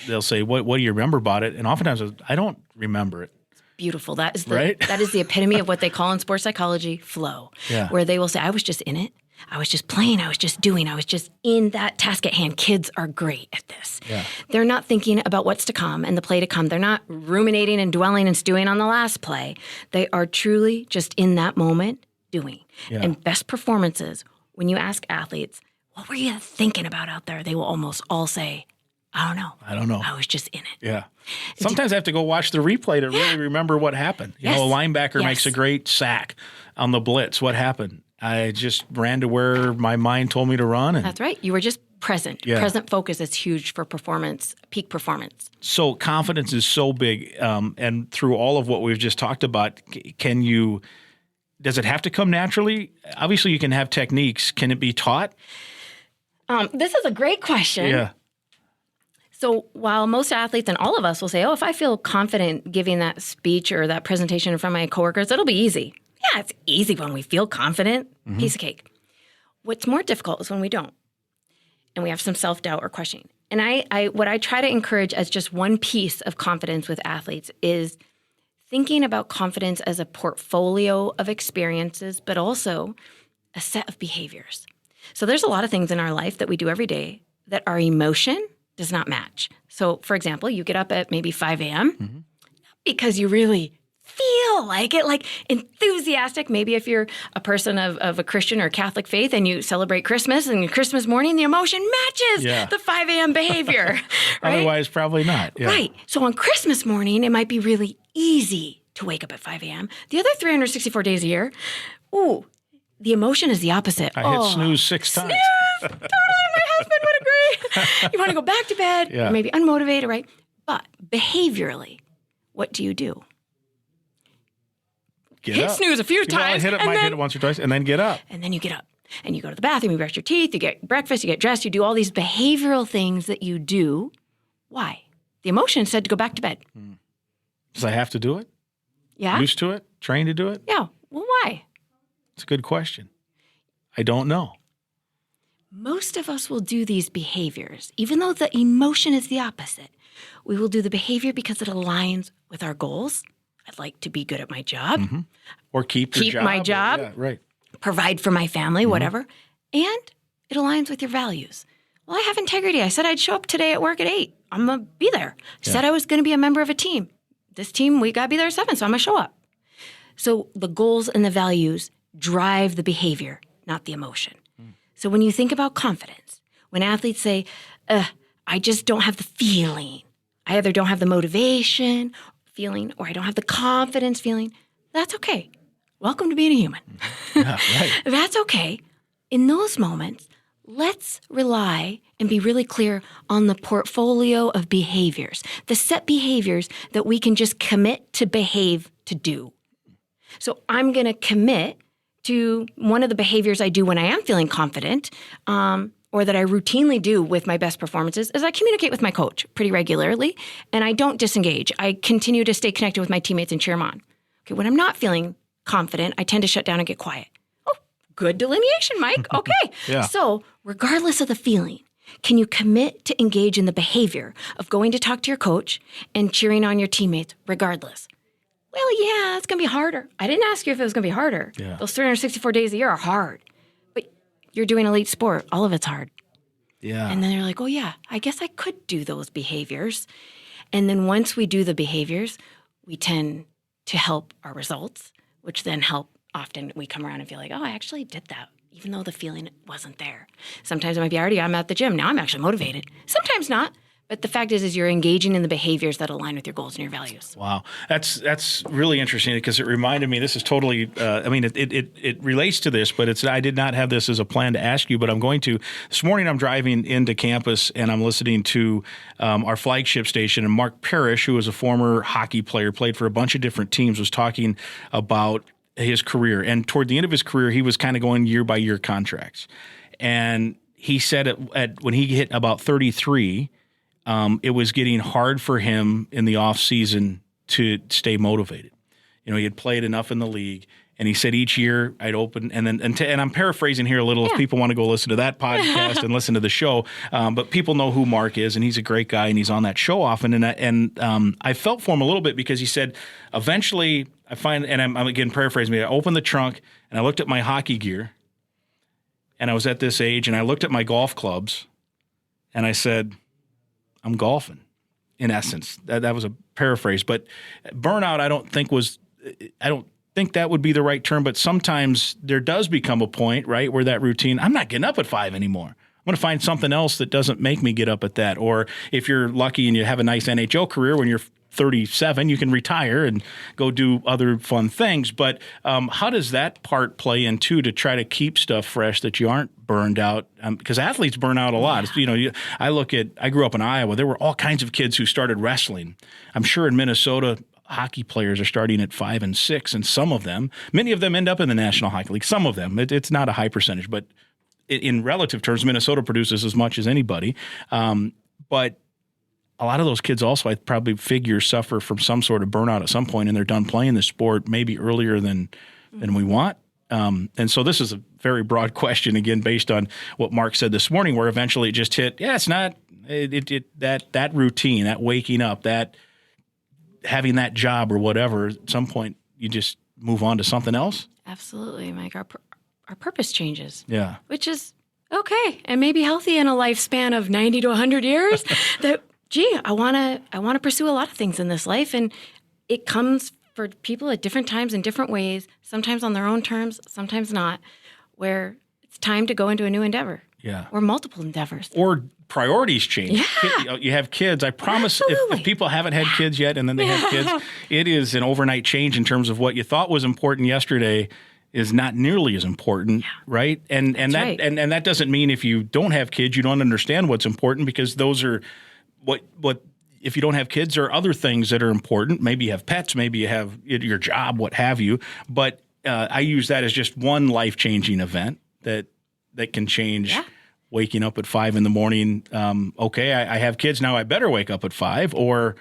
they'll say, "What do you remember about it?" And oftentimes I don't remember it. Beautiful. That is Right? that is the epitome of what they call in sports psychology flow, Yeah. where they will say, "I was just in it. I was just playing. I was just doing. I was just in that task at hand." Kids are great at this. Yeah. They're not thinking about what's to come and the play to come. They're not ruminating and dwelling and stewing on the last play. They are truly just in that moment doing. Yeah. And best performances, when you ask athletes, what were you thinking about out there? They will almost all say, I don't know. I was just in it. Yeah. Sometimes I have to go watch the replay to really remember what happened. You know, a linebacker makes a great sack on the blitz. What happened? I just ran to where my mind told me to run. And That's right. You were just present. Yeah. Present focus is huge for performance, peak performance. so confidence is so big. And through all of what we've just talked about, does it have to come naturally? Obviously, you can have techniques. Can it be taught? This is a great question. Yeah. So while most athletes and all of us will say, oh, if I feel confident giving that speech or that presentation in front of my coworkers, it'll be easy. Yeah, it's easy when we feel confident. Piece of cake. What's more difficult is when we don't. And we have some self-doubt or questioning. And what I try to encourage as just one piece of confidence with athletes is thinking about confidence as a portfolio of experiences, but also a set of behaviors. So there's a lot of things in our life that we do every day that our emotion does not match. So, for example, you get up at maybe 5 a.m. Because you really feel like it, like enthusiastic. Maybe if you're a person of a Christian or Catholic faith and you celebrate Christmas and Christmas morning, the emotion matches the 5 a.m. behavior. Right? Otherwise, probably not. Yeah. Right. So on Christmas morning, it might be really easy to wake up at 5 a.m. The other 364 days a year, the emotion is the opposite. I hit snooze 6 times. Totally, my husband would agree. You want to go back to bed, Yeah. or maybe unmotivated, right? But behaviorally, what do? Get Hit up. snooze a few times, Hit it once or twice, and then get up. and then you get up. And you go to the bathroom, you brush your teeth, you get breakfast, you get dressed, you do all these behavioral things that you do. Why? The emotion said to go back to bed. Does I have to do it? Yeah? Used to it? Trained to do it? Yeah. Well, why? It's a good question. I don't know. Most of us will do these behaviors, even though the emotion is the opposite. We will do the behavior because it aligns with our goals. I'd like to be good at my job, Or keep your job. my job. Yeah, right. provide for my family, whatever. And it aligns with your values. Well, I have integrity. I said I'd show up today at work at 8. I'm going to be there. I said I was going to be a member of a team. This team, we got to be there at 7, so I'm going to show up. So the goals and the values drive the behavior, not the emotion. So when you think about confidence, when athletes say, I just don't have the feeling, I either don't have the motivation feeling or I don't have the confidence feeling, that's okay. Welcome to being a human. Yeah, right. That's okay. In those moments, let's rely and be really clear on the portfolio of behaviors, the set behaviors that we can just commit to behave to do. So I'm going to commit to one of the behaviors I do when I am feeling confident, or that I routinely do with my best performances, is I communicate with my coach pretty regularly, and I don't disengage. I continue to stay connected with my teammates and cheer them on. Okay, when I'm not feeling confident, I tend to shut down and get quiet. Oh, good delineation, Mike. Okay. Yeah. So regardless of the feeling, can you commit to engage in the behavior of going to talk to your coach and cheering on your teammates regardless? Well, yeah, it's going to be harder. I didn't ask you if it was going to be harder. Yeah. Those 364 days a year are hard. But you're doing elite sport. All of it's hard. Yeah. And then they're like, oh, yeah, I guess I could do those behaviors. And then once we do the behaviors, we tend to help our results, which then help. Often we come around and feel like, oh, I actually did that, even though the feeling wasn't there. Sometimes it might be I'm at the gym. Now I'm actually motivated. Sometimes not. But the fact is you're engaging in the behaviors that align with your goals and your values. Wow, that's really interesting because it reminded me. This is totally. It relates to this, but I did not have this as a plan to ask you, but I'm going to. This morning, I'm driving into campus and I'm listening to our flagship station, and Mark Parrish, who was a former hockey player, played for a bunch of different teams, was talking about his career. And toward the end of his career, he was kind of going year by year contracts, and he said when he hit about 33. It was getting hard for him in the off season to stay motivated. He had played enough in the league, and he said each year I'd open and I'm paraphrasing here a little. If people want to go listen to that podcast and listen to the show, but people know who Mark is, and he's a great guy, and he's on that show often. And I felt for him a little bit because he said eventually I find, and I'm again paraphrasing, I opened the trunk and I looked at my hockey gear, and I was at this age, and I looked at my golf clubs, and I said, I'm golfing, in essence. That was a paraphrase. But burnout, I don't think that would be the right term, but sometimes there does become a point, right, where that routine, I'm not getting up at 5 anymore. I'm going to find something else that doesn't make me get up at that. Or if you're lucky and you have a nice NHL career, when you're 37, you can retire and go do other fun things. But how does that part play in, too, to try to keep stuff fresh that you aren't burned out? Because athletes burn out a lot. I grew up in Iowa. There were all kinds of kids who started wrestling. I'm sure in Minnesota, hockey players are starting at 5 and 6, and many of them end up in the National Hockey League. Some of them. It's not a high percentage, but in relative terms, Minnesota produces as much as anybody. But a lot of those kids also, I probably figure, suffer from some sort of burnout at some point, and they're done playing the sport maybe earlier than we want. And so this is a very broad question, again, based on what Mark said this morning, where eventually it just hit, it's not that routine, that waking up, that having that job or whatever, at some point you just move on to something else. Absolutely, Mike. Our purpose changes. Yeah. Which is okay and maybe healthy in a lifespan of 90 to 100 years. That, I want to pursue a lot of things in this life, and it comes for people at different times in different ways, sometimes on their own terms, sometimes not, where it's time to go into a new endeavor. Yeah. Or multiple endeavors. Or priorities change. Yeah. You have kids. I promise if people haven't had kids yet and then they have kids, it is an overnight change in terms of what you thought was important yesterday is not nearly as important, right? And that doesn't mean if you don't have kids, you don't understand what's important, because those are what if you don't have kids, there are other things that are important. Maybe you have pets, maybe you have your job, what have you. But I use that as just one life-changing event that can change. Yeah. Waking up at 5 in the morning. I have kids now, I better wake up at 5. Or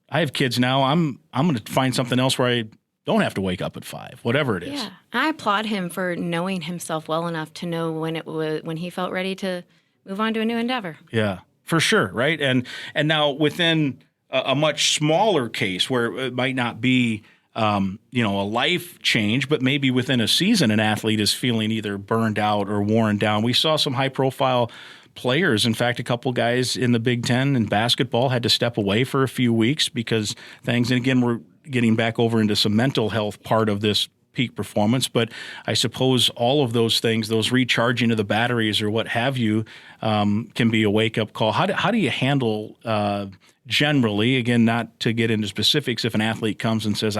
I have kids now, I'm going to find something else where I don't have to wake up at 5. Whatever it is. Yeah, I applaud him for knowing himself well enough to know when he felt ready to move on to a new endeavor. Yeah. For sure, right? And now within a much smaller case where it might not be a life change, but maybe within a season an athlete is feeling either burned out or worn down. We saw some high-profile players. In fact, a couple guys in the Big Ten in basketball had to step away for a few weeks because things, and again, we're getting back over into some mental health part of this peak performance, but I suppose all of those things, those recharging of the batteries or what have you, can be a wake-up call. How do you handle generally, again, not to get into specifics, if an athlete comes and says,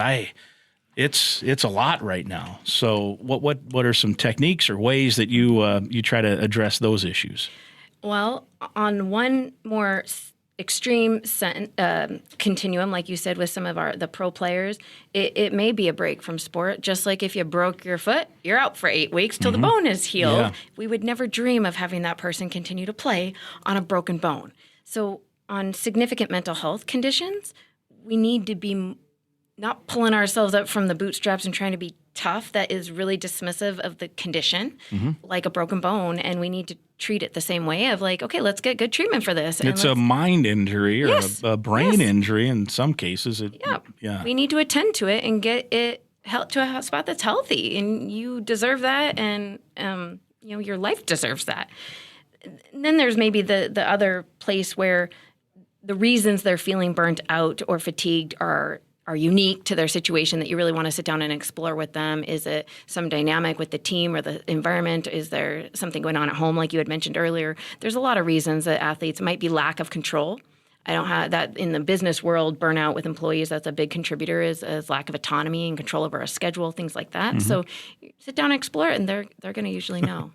it's a lot right now. So what are some techniques or ways that you try to address those issues? Well, on one more extreme continuum, like you said, with some of the pro players, it may be a break from sport. Just like if you broke your foot, you're out for 8 weeks till the bone is healed. Yeah. We would never dream of having that person continue to play on a broken bone. So on significant mental health conditions, we need to be not pulling ourselves up from the bootstraps and trying to be tough. That is really dismissive of the condition, like a broken bone, and we need to treat it the same way of like, okay, let's get good treatment for this. It's a mind injury or a brain injury in some cases. We need to attend to it and get it to a spot that's healthy, and you deserve that, and your life deserves that. And then there's maybe the other place where the reasons they're feeling burnt out or fatigued are unique to their situation that you really want to sit down and explore with them. Is it some dynamic with the team or the environment? Is there something going on at home like you had mentioned earlier? There's a lot of reasons that athletes might be lack of control. I don't have that in the business world. Burnout with employees, that's a big contributor, is lack of autonomy and control over a schedule, things like that. So you sit down and explore it, and they're going to usually know.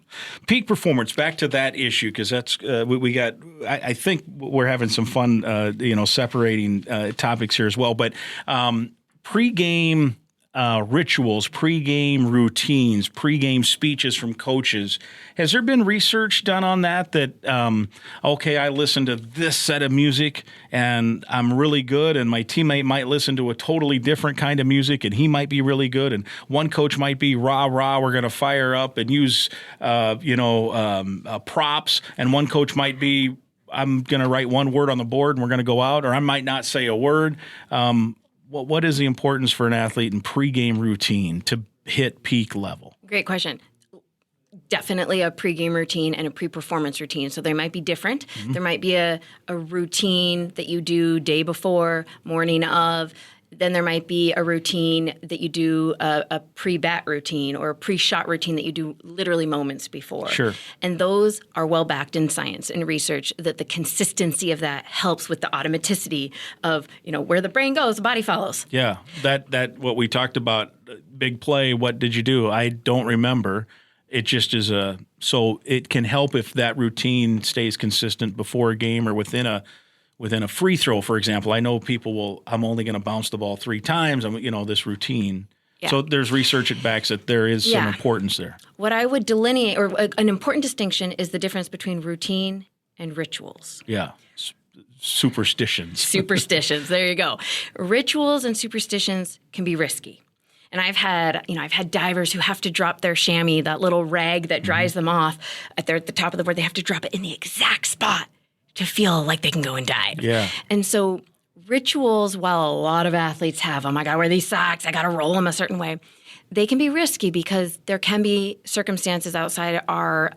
Peak performance, back to that issue, because that's we got. I think we're having some fun, separating topics here as well. But pregame rituals, pregame routines, pregame speeches from coaches. Has there been research done on that? Okay, I listen to this set of music and I'm really good, and my teammate might listen to a totally different kind of music and he might be really good, and one coach might be rah rah, we're going to fire up and use props, and one coach might be, I'm going to write one word on the board and we're going to go out, or I might not say a word. What is the importance for an athlete in pregame routine to hit peak level? Great question. Definitely a pregame routine and a pre-performance routine. So they might be different. There might be a routine that you do day before, morning of. Then there might be a routine that you do, a pre-bat routine or a pre-shot routine that you do literally moments before. Sure. And those are well backed in science and research, that the consistency of that helps with the automaticity of, where the brain goes, the body follows. Yeah, that what we talked about, big play, what did you do? I don't remember. It just is so it can help if that routine stays consistent before a game or within a free throw, for example. I know people I'm only going to bounce the ball 3 times, this routine. Yeah. So there's research that backs that there is some importance there. What I would delineate, or an important distinction, is the difference between routine and rituals. Yeah. Superstitions. Superstitions. There you go. Rituals and superstitions can be risky. And I've had divers who have to drop their chamois, that little rag that dries them off at the top of the board. They have to drop it in the exact spot to feel like they can go and dive. Yeah. And so rituals, while a lot of athletes have them, I got to wear these socks, I got to roll them a certain way, they can be risky because there can be circumstances outside our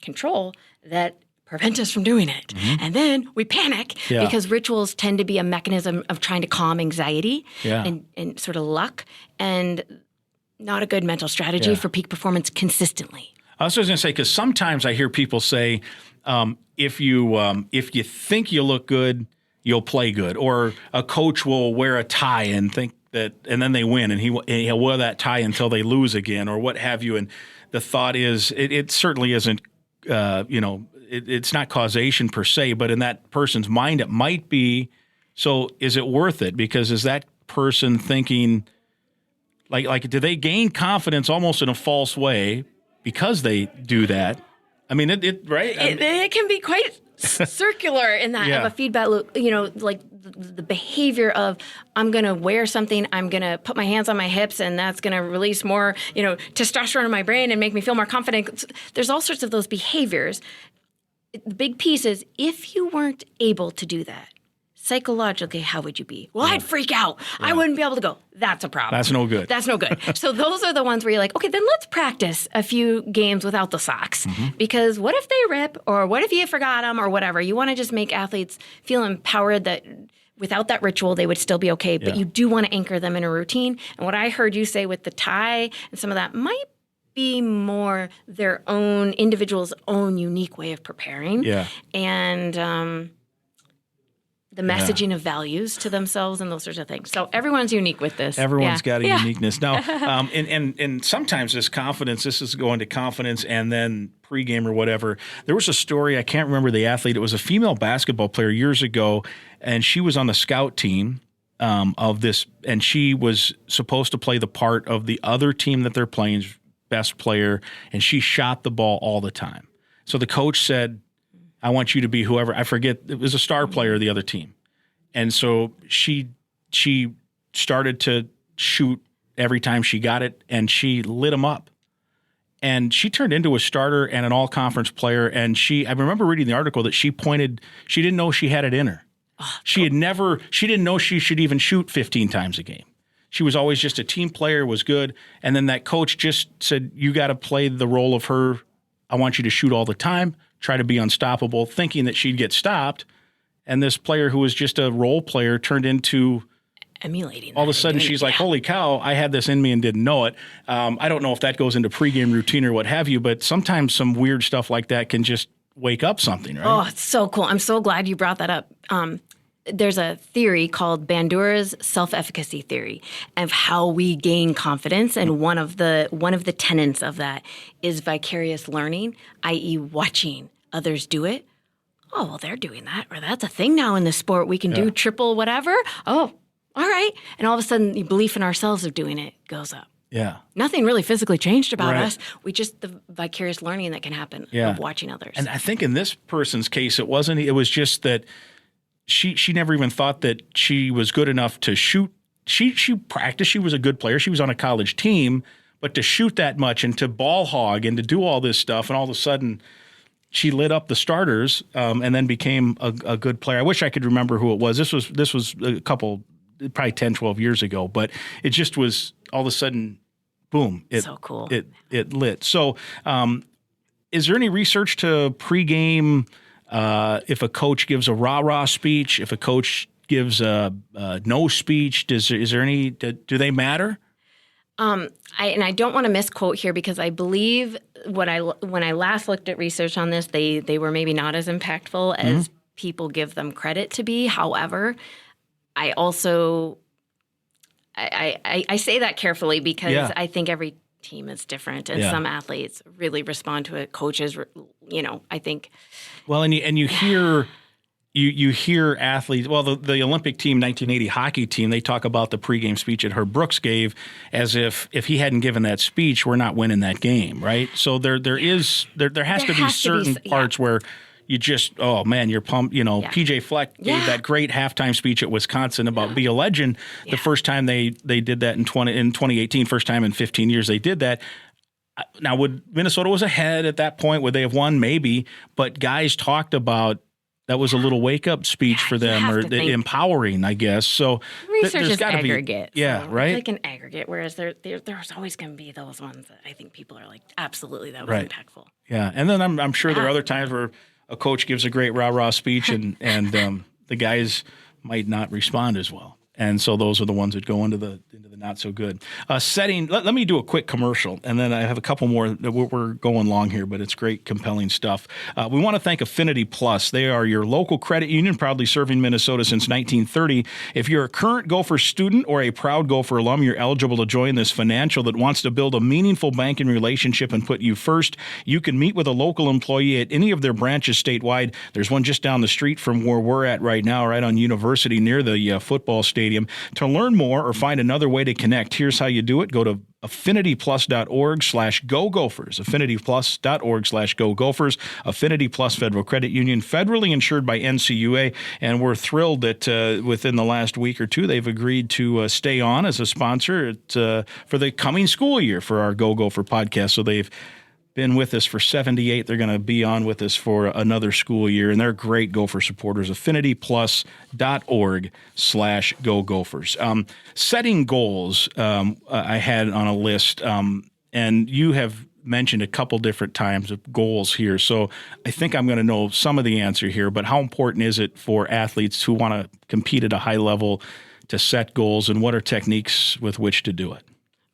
control that prevent us from doing it. And then we panic because rituals tend to be a mechanism of trying to calm anxiety and sort of luck, and not a good mental strategy for peak performance consistently. I was going to say, because sometimes I hear people say, if you think you look good, you'll play good, or a coach will wear a tie and think that, and then they win, and he'll wear that tie until they lose again, or what have you. And the thought is, it certainly isn't, it's not causation per se, but in that person's mind, it might be. So is it worth it? Because is that person thinking, like, do they gain confidence almost in a false way because they do that? I mean, right? It can be quite circular in that of a feedback loop. Like the behavior of, I'm going to wear something, I'm going to put my hands on my hips, and that's going to release more, testosterone in my brain and make me feel more confident. There's all sorts of those behaviors. The big piece is, if you weren't able to do that, psychologically, how would you be? Well, I'd freak out. I wouldn't be able to go. That's a problem. That's no good. That's no good. So those are the ones where you're like, okay, then let's practice a few games without the socks. Because what if they rip, or what if you forgot them, or whatever? You want to just make athletes feel empowered that without that ritual, they would still be okay. But you do want to anchor them in a routine. And what I heard you say with the tie and some of that might be more their own individual's own unique way of preparing. Yeah. And the messaging of values to themselves and those sorts of things. So everyone's unique with this. Everyone's got a uniqueness. Now, and sometimes this is going to confidence and then pregame or whatever. There was a story, I can't remember the athlete. It was a female basketball player years ago, and she was on the scout team of this, and she was supposed to play the part of the other team that they're playing, best player, and she shot the ball all the time. So the coach said, I want you to be whoever, I forget, it was a star player of the other team. And so she started to shoot every time she got it, and she lit them up. And she turned into a starter and an all-conference player. And I remember reading the article that she didn't know she had it in her. She didn't know she should even shoot 15 times a game. She was always just a team player, was good. And then that coach just said, you got to play the role of her. I want you to shoot all the time, try to be unstoppable, thinking that she'd get stopped. And this player who was just a role player turned into emulating. All of a sudden she's like, holy cow, I had this in me and didn't know it. I don't know if that goes into pregame routine or what have you, but sometimes some weird stuff like that can just wake up something, right? Oh, it's so cool. I'm so glad you brought that up. there's a theory called Bandura's self-efficacy theory of how we gain confidence, and one of the tenets of that is vicarious learning, i.e., watching others do it. Oh, well, they're doing that, or that's a thing now in the sport. We can do triple whatever. Oh, all right. And all of a sudden, the belief in ourselves of doing it goes up. Yeah. Nothing really physically changed about Right. us. We just, the vicarious learning that can happen Yeah. of watching others. And I think in this person's case, it was just that she never even thought that she was good enough to shoot. She practiced. She was a good player. She was on a college team, but to shoot that much and to ball hog and to do all this stuff, and all of a sudden she lit up the starters and then became a good player. I wish I could remember who it was. This was a couple, probably 10, 12 years ago, but it just was all of a sudden, boom. So cool. It lit. So is there any research to pregame if a coach gives a rah-rah speech, if a coach gives a no speech, is there any, do they matter? I don't want to misquote here, because I believe when I last looked at research on this, they were maybe not as impactful as people give them credit to be. However, I also I say that carefully, because I think every team is different, and some athletes really respond to it. Coaches, I think. Well, and you hear. You hear athletes, well, the Olympic team, 1980 hockey team, they talk about the pregame speech that Herb Brooks gave as if he hadn't given that speech, we're not winning that game, right? So there has to be certain parts where you just, oh man, you're pumped. PJ Fleck gave that great halftime speech at Wisconsin about be a legend. The first time they did that in 2018, first time in 15 years they did that. Now, would Minnesota was ahead at that point? Would they have won? Maybe, but guys talked about. That was a little wake-up speech for them, or empowering, I guess. So research there's is got to aggregate. be, right? It's like an aggregate, whereas there's always going to be those ones that I think people are like, absolutely, that was impactful. Yeah, and then I'm sure there are other times where a coach gives a great rah-rah speech, and the guys might not respond as well. And so those are the ones that go into the not so good. Setting. Let me do a quick commercial, and then I have a couple more. We're going long here, but it's great, compelling stuff. We want to thank Affinity Plus. They are your local credit union, proudly serving Minnesota since 1930. If you're a current Gopher student or a proud Gopher alum, you're eligible to join this financial that wants to build a meaningful banking relationship and put you first. You can meet with a local employee at any of their branches statewide. There's one just down the street from where we're at right now, right on University near the football stadium. To learn more or find another way to connect, here's how you do it. Go to affinityplus.org/GoGophers. affinityplus.org/GoGophers. Affinity Plus Federal Credit Union, federally insured by NCUA, and we're thrilled that within the last week or two they've agreed to stay on as a sponsor for the coming school year for our Go Gopher podcast. So they've been with us for 78. They're going to be on with us for another school year, and they're great Gopher supporters. affinityplus.org/GoGophers. Setting goals, I had on a list, and you have mentioned a couple different times of goals here. So I think I'm going to know some of the answer here, but how important is it for athletes who want to compete at a high level to set goals, and what are techniques with which to do it?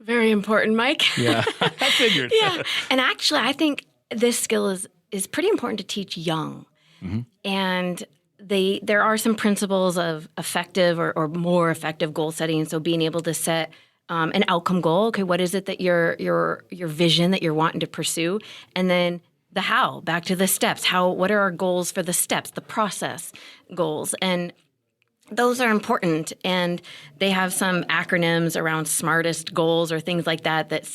Very important, Mike. Yeah, I figured. Yeah, and actually, I think this skill is pretty important to teach young. Mm-hmm. And there are some principles of effective or more effective goal setting. So being able to set an outcome goal. Okay, what is it that your vision that you're wanting to pursue, and then the how. Back to the steps. What are our goals for the steps? The process goals. And those are important, and they have some acronyms around smartest goals or things like that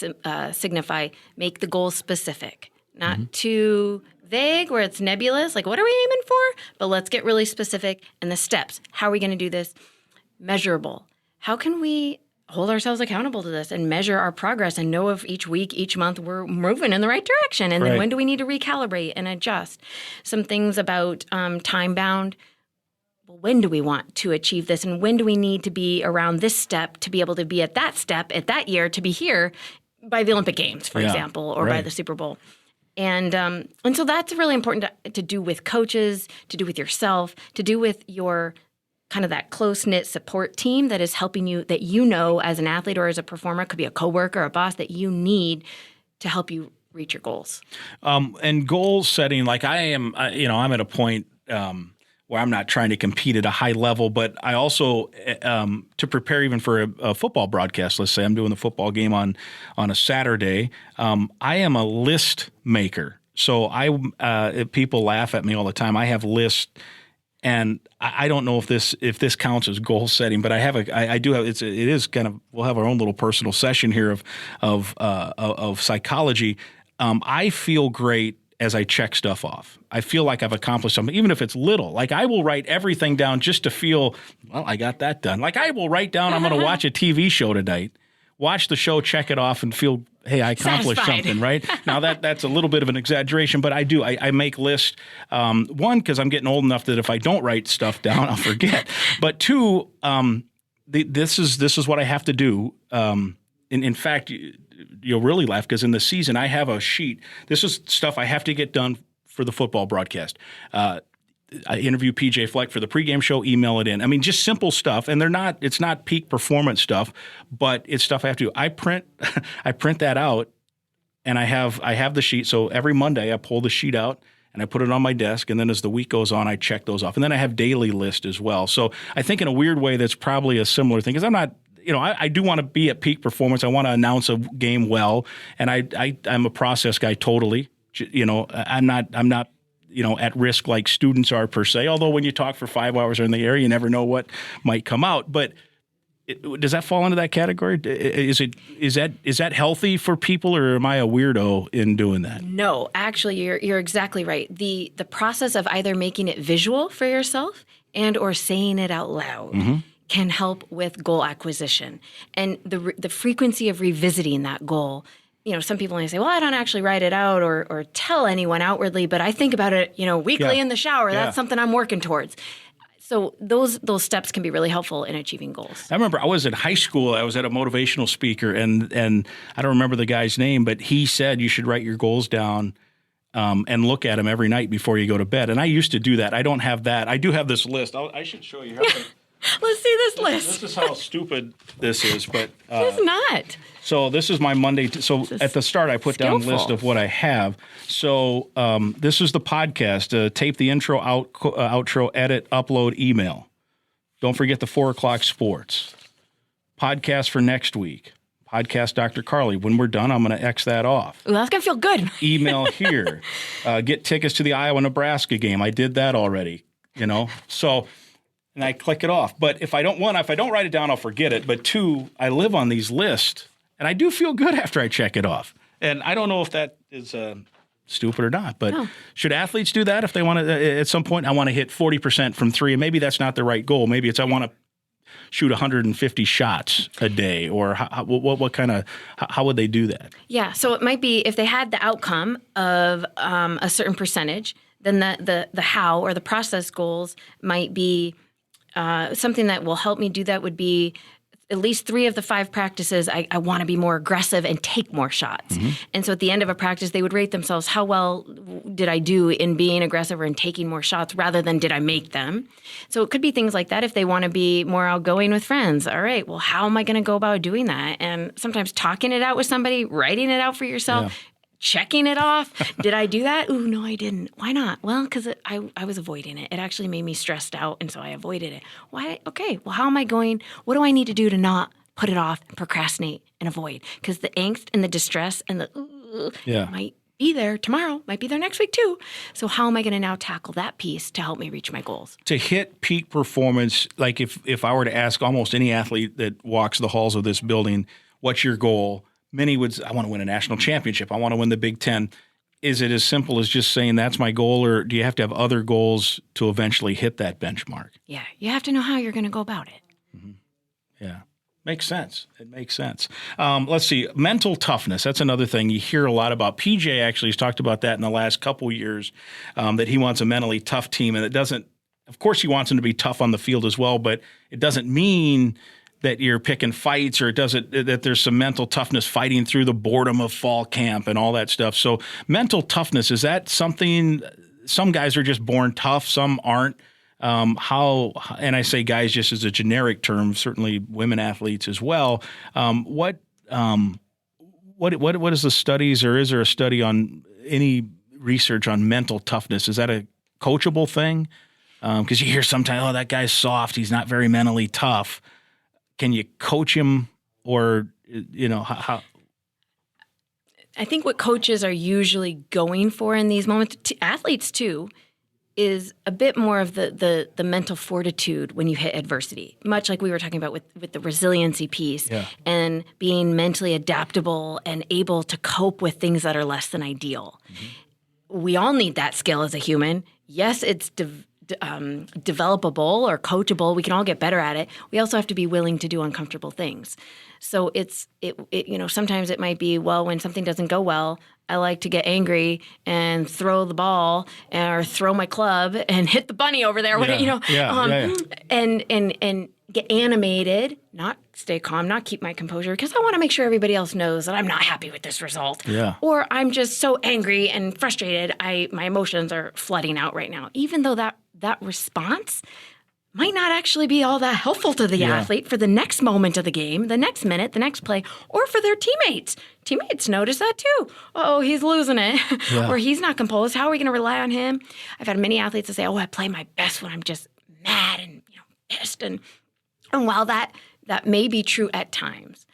signify make the goal specific, not too vague where it's nebulous, like what are we aiming for? But let's get really specific. And the steps, how are we going to do this? Measurable. How can we hold ourselves accountable to this and measure our progress and know if each week, each month we're moving in the right direction? And then when do we need to recalibrate and adjust? Some things about time-bound. When do we want to achieve this, and when do we need to be around this step to be able to be at that step at that year to be here by the Olympic Games, for example, or by the Super Bowl? And so that's really important to do with coaches, to do with yourself, to do with your kind of that close-knit support team that is helping you, that you know as an athlete or as a performer, could be a coworker, a boss, that you need to help you reach your goals. And goal setting, like I am, I'm at a point where I'm not trying to compete at a high level, but I also, to prepare even for a football broadcast, let's say I'm doing the football game on a Saturday, I am a list maker. So people laugh at me all the time. I have lists, and I don't know if this counts as goal setting, but I do have, it is kind of, we'll have our own little personal session here of psychology. I feel great as I check stuff off. I feel like I've accomplished something, even if it's little. Like I will write everything down just to feel, well, I got that done. Like I will write down, I'm going to watch a TV show tonight, watch the show, check it off, and feel, hey, I accomplished something, right? Now that's a little bit of an exaggeration, but I do. I make lists. One, because I'm getting old enough that if I don't write stuff down, I'll forget. But two, this is what I have to do. In fact, you'll really laugh because in the season I have a sheet. This is stuff I have to get done for the football broadcast. I interview PJ Fleck for the pregame show, email it in. I mean, just simple stuff. And it's not peak performance stuff, but it's stuff I have to do. I print that out, and I have the sheet. So every Monday I pull the sheet out and I put it on my desk. And then as the week goes on, I check those off. And then I have daily list as well. So I think in a weird way, that's probably a similar thing, because I'm not, I do want to be at peak performance. I want to announce a game well. And I'm a process guy totally. I'm not at risk like students are per se, although when you talk for 5 hours in the air, you never know what might come out. But does that fall into that category? Is that healthy for people, or am I a weirdo in doing that? No, actually, you're exactly right. The process of either making it visual for yourself and or saying it out loud can help with goal acquisition, and the frequency of revisiting that goal. Some people may say, well, I don't actually write it out or tell anyone outwardly, but I think about it, weekly in the shower. That's something I'm working towards. So those steps can be really helpful in achieving goals. I remember I was in high school. I was at a motivational speaker, and I don't remember the guy's name, but he said you should write your goals down and look at them every night before you go to bed. And I used to do that. I don't have that. I do have this list. I should show you. Let's see this list. This is how stupid this is, but it's not. So this is my Monday. So at the start, I put down a list of what I have. So this is the podcast. Tape the intro, outro, edit, upload, email. Don't forget the 4 o'clock sports. Podcast for next week. Podcast Dr. Carly. When we're done, I'm going to X that off. Ooh, that's going to feel good. Email here. Get tickets to the Iowa-Nebraska game. I did that already, So... And I click it off. But if I don't write it down, I'll forget it. But two, I live on these lists, and I do feel good after I check it off. And I don't know if that is stupid or not. But should athletes do that if they want to? At some point, I want to hit 40% from three, and maybe that's not the right goal. Maybe it's I want to shoot 150 shots a day, or what kind of? How would they do that? Yeah. So it might be if they had the outcome of a certain percentage, then the how or the process goals might be. Something that will help me do that would be at least 3 of the 5 practices. I want to be more aggressive and take more shots. And so at the end of a practice, they would rate themselves, how well did I do in being aggressive or in taking more shots rather than did I make them? So it could be things like that if they want to be more outgoing with friends. All right, well, how am I going to go about doing that? And sometimes talking it out with somebody, writing it out for yourself, checking it off. Did I do that? Ooh, no, I didn't. Why not? Well, because I was avoiding it. It actually made me stressed out, and so I avoided it. Why? Okay, well, how am I going? What do I need to do to not put it off and procrastinate and avoid? Because the angst and the distress and the might be there tomorrow, might be there next week too. So how am I going to now tackle that piece to help me reach my goals? To hit peak performance, like if I were to ask almost any athlete that walks the halls of this building, what's your goal? Many would, I want to win a national championship. I want to win the Big Ten. Is it as simple as just saying that's my goal, or do you have to have other goals to eventually hit that benchmark? Yeah, you have to know how you're going to go about it. Yeah, makes sense. It makes sense. Let's see, mental toughness. That's another thing you hear a lot about. PJ actually has talked about that in the last couple years, that he wants a mentally tough team, and it doesn't. Of course, he wants them to be tough on the field as well, but it doesn't mean that you're picking fights, or it doesn't, that there's some mental toughness fighting through the boredom of fall camp and all that stuff. So mental toughness, is that something, some guys are just born tough, some aren't? How, and I say guys just as a generic term, certainly women athletes as well. What is the studies, or is there a study on any research on mental toughness? Is that a coachable thing? Because you hear sometimes, oh, that guy's soft. He's not very mentally tough. Can you coach him, or how? I think what coaches are usually going for in these moments, athletes too, is a bit more of the mental fortitude when you hit adversity, much like we were talking about with the resiliency piece and being mentally adaptable and able to cope with things that are less than ideal. Mm-hmm. We all need that skill as a human. Yes, it's developable or coachable. We can all get better at it. We also have to be willing to do uncomfortable things. So it sometimes it might be, well, when something doesn't go well, I like to get angry and throw the ball or throw my club and hit the bunny over there. And get animated, not stay calm, not keep my composure, because I want to make sure everybody else knows that I'm not happy with this result. Yeah. Or I'm just so angry and frustrated, my emotions are flooding out right now. Even though that response might not actually be all that helpful to the athlete for the next moment of the game, the next minute, the next play, or for their teammates. Teammates notice that too. Oh, he's losing it, or he's not composed. How are we going to rely on him? I've had many athletes that say, "Oh, I play my best when I'm just mad and pissed." And while that may be true at times,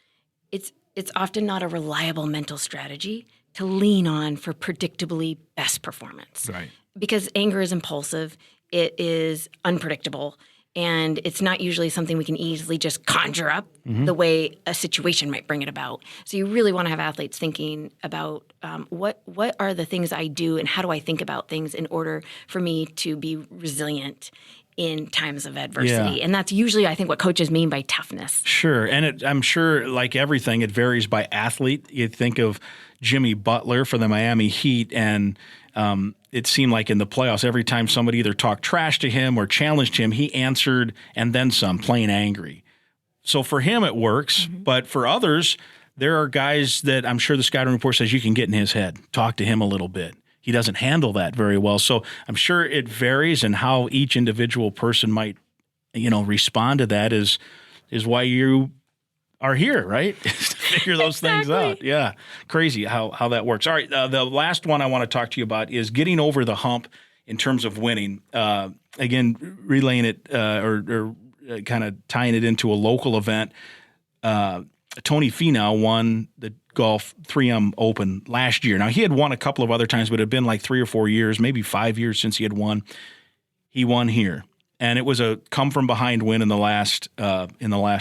it's often not a reliable mental strategy to lean on for predictably best performance. Right. Because anger is impulsive. It is unpredictable, and it's not usually something we can easily just conjure up the way a situation might bring it about. So you really want to have athletes thinking about what are the things I do and how do I think about things in order for me to be resilient in times of adversity. And that's usually, I think, what coaches mean by toughness. Sure. And I'm sure, like everything, it varies by athlete. You think of Jimmy Butler for the Miami Heat, and it seemed like in the playoffs, every time somebody either talked trash to him or challenged him, he answered and then some, plain angry. So for him, it works. But for others, there are guys that I'm sure the scouting report says you can get in his head, talk to him a little bit. He doesn't handle that very well. So I'm sure it varies, and how each individual person might, respond to that is why you are here, right? To figure those things out. Yeah. Crazy how that works. All right. The last one I want to talk to you about is getting over the hump in terms of winning. Again, relaying it or kind of tying it into a local event. Tony Finau won the golf 3M Open last year. Now, he had won a couple of other times, but it had been like 3 or 4 years, maybe 5 years since he had won. He won here, and it was a come from behind win in the last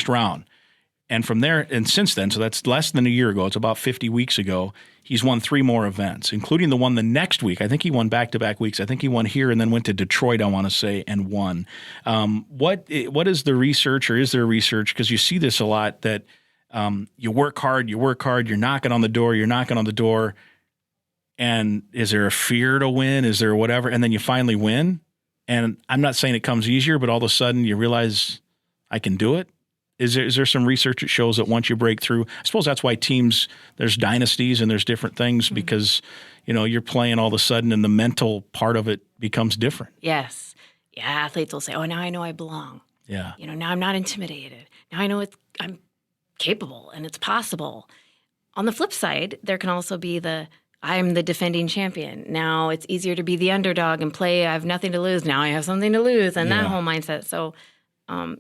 round. And from there, and since then, so that's less than a year ago, it's about 50 weeks ago, he's won 3 more events, including the one the next week. I think he won back-to-back weeks. I think he won here and then went to Detroit, I want to say, and won. What is the research, or is there research? Because you see this a lot, that you work hard, you're knocking on the door, and is there a fear to win? Is there whatever? And then you finally win. And I'm not saying it comes easier, but all of a sudden you realize I can do it. Is there some research that shows that once you break through, I suppose that's why teams, there's dynasties and there's different things, because, you're playing all of a sudden and the mental part of it becomes different. Yes. Yeah. Athletes will say, oh, now I know I belong. Yeah. Now I'm not intimidated. Now I know I'm capable and it's possible. On the flip side, there can also be I'm the defending champion. Now it's easier to be the underdog and play, I have nothing to lose. Now I have something to lose, and that whole mindset. So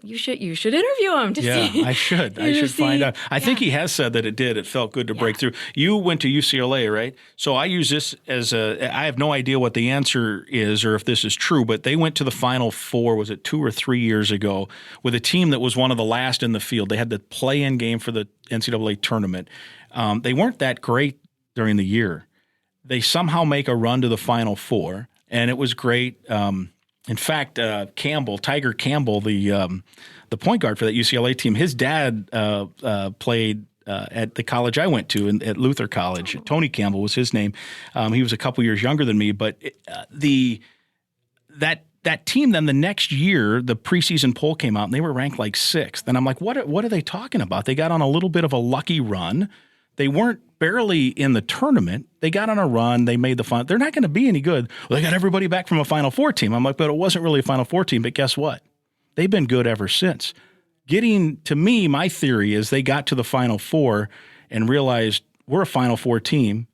you should interview him to see. I should find out. I think he has said that it felt good to break through. You went to UCLA, right? So I use this I have no idea what the answer is or if this is true, but they went to the Final Four, was it 2 or 3 years ago, with a team that was one of the last in the field. They had the play-in game for the NCAA tournament. They weren't that great during the year. They somehow make a run to the Final Four, and it was great. In fact, Tiger Campbell, the point guard for that UCLA team, his dad played at the college I went to, at Luther College. Tony Campbell was his name. He was a couple years younger than me, but that team then the next year, the preseason poll came out, and they were ranked like 6th. And I'm like, what are they talking about? They got on a little bit of a lucky run. They weren't barely in the tournament. They got on a run. They made the final. They're not going to be any good. Well, they got everybody back from a Final Four team. I'm like, but it wasn't really a Final Four team. But guess what? They've been good ever since. To me, my theory is they got to the Final Four and realized we're a Final Four team.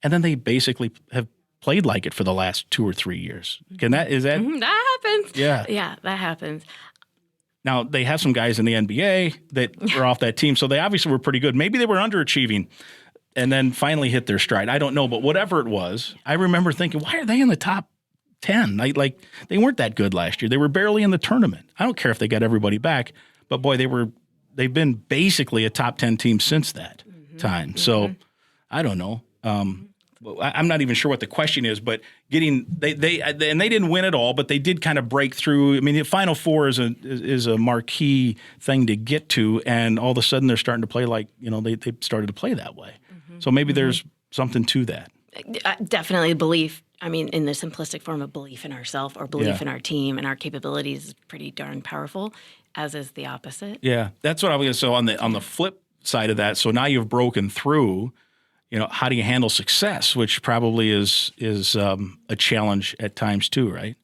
And then they basically have played like it for the last 2 or 3 years. Is that? That happens. Yeah. Yeah, that happens. Now, they have some guys in the NBA that were off that team, so they obviously were pretty good. Maybe they were underachieving and then finally hit their stride. I don't know, but whatever it was, I remember thinking, why are they in the top 10? They weren't that good last year. They were barely in the tournament. I don't care if they got everybody back, but boy, they've been basically a top 10 team since that time. So I don't know. I'm not even sure what the question is, but they didn't win it all, but they did kind of break through. I mean, the Final Four is a marquee thing to get to, and all of a sudden they're starting to play like, they started to play that way. So maybe there's something to that. Definitely belief. I mean, in the simplistic form of belief in ourselves or belief in our team and our capabilities is pretty darn powerful, as is the opposite. Yeah, that's what I was going to say on the flip side of that. So now you've broken through. How do you handle success, which probably is a challenge at times too, right?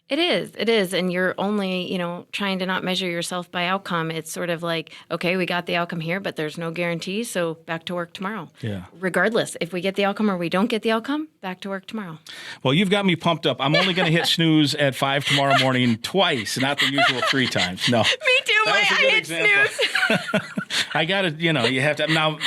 It is. And you're only, trying to not measure yourself by outcome. It's sort of like, okay, we got the outcome here, but there's no guarantee. So back to work tomorrow. Yeah. Regardless, if we get the outcome or we don't get the outcome, back to work tomorrow. Well, you've got me pumped up. I'm only going to hit snooze at 5 tomorrow morning twice, not the usual 3 times. No. Me too. I hit snooze. I got to, you have to. Now,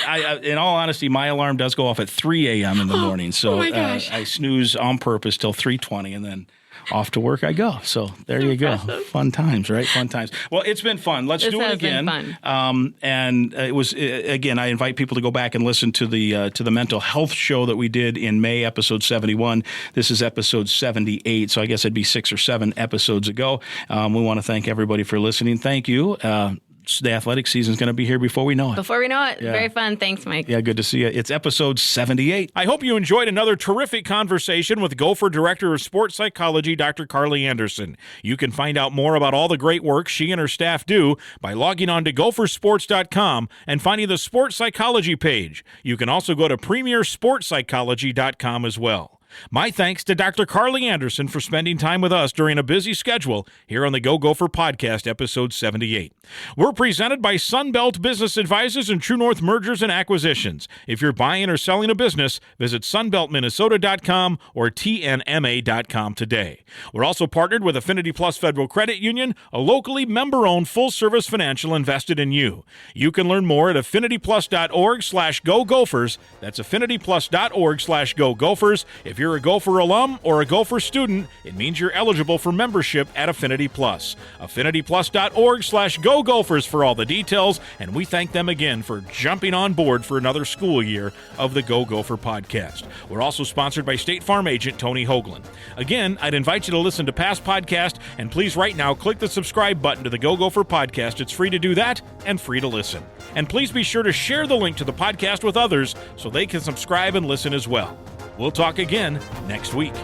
in all honesty, my alarm does go off at 3 a.m. in the morning. So I snooze on purpose till 3:20 and then off to work I go. So there you go. Fun times, right? Fun times. Well, it's been fun. Let's do it again. And it was, again, I invite people to go back and listen to the mental health show that we did in May, episode 71. This is episode 78. So I guess it'd be 6 or 7 episodes ago. We want to thank everybody for listening. Thank you. The athletic season is going to be here before we know it. Yeah. Very fun. Thanks, Mike. Yeah, good to see you. It's episode 78. I hope you enjoyed another terrific conversation with Gopher Director of Sports Psychology, Dr. Carly Anderson. You can find out more about all the great work she and her staff do by logging on to gophersports.com and finding the Sports Psychology page. You can also go to premiersportspsychology.com as well. My thanks to Dr. Carly Anderson for spending time with us during a busy schedule here on the Go Gopher Podcast, episode 78. We're presented by Sunbelt Business Advisors and True North Mergers and Acquisitions. If you're buying or selling a business, visit sunbeltminnesota.com or tnma.com today. We're also partnered with Affinity Plus Federal Credit Union, a locally member-owned full-service financial invested in you. You can learn more at affinityplus.org/GoGophers. That's affinityplus.org/GoGophers. If you're a Gopher alum or a Gopher student, it means you're eligible for membership at Affinity Plus. affinityplus.org/GoGophers for all the details, and we thank them again for jumping on board for another school year of the Go Gopher podcast. We're also sponsored by State Farm agent Tony Hoagland. Again, I'd invite you to listen to past podcasts, and please right now click the subscribe button to the Go Gopher podcast. It's free to do that and free to listen. And please be sure to share the link to the podcast with others so they can subscribe and listen as well. We'll talk again next week.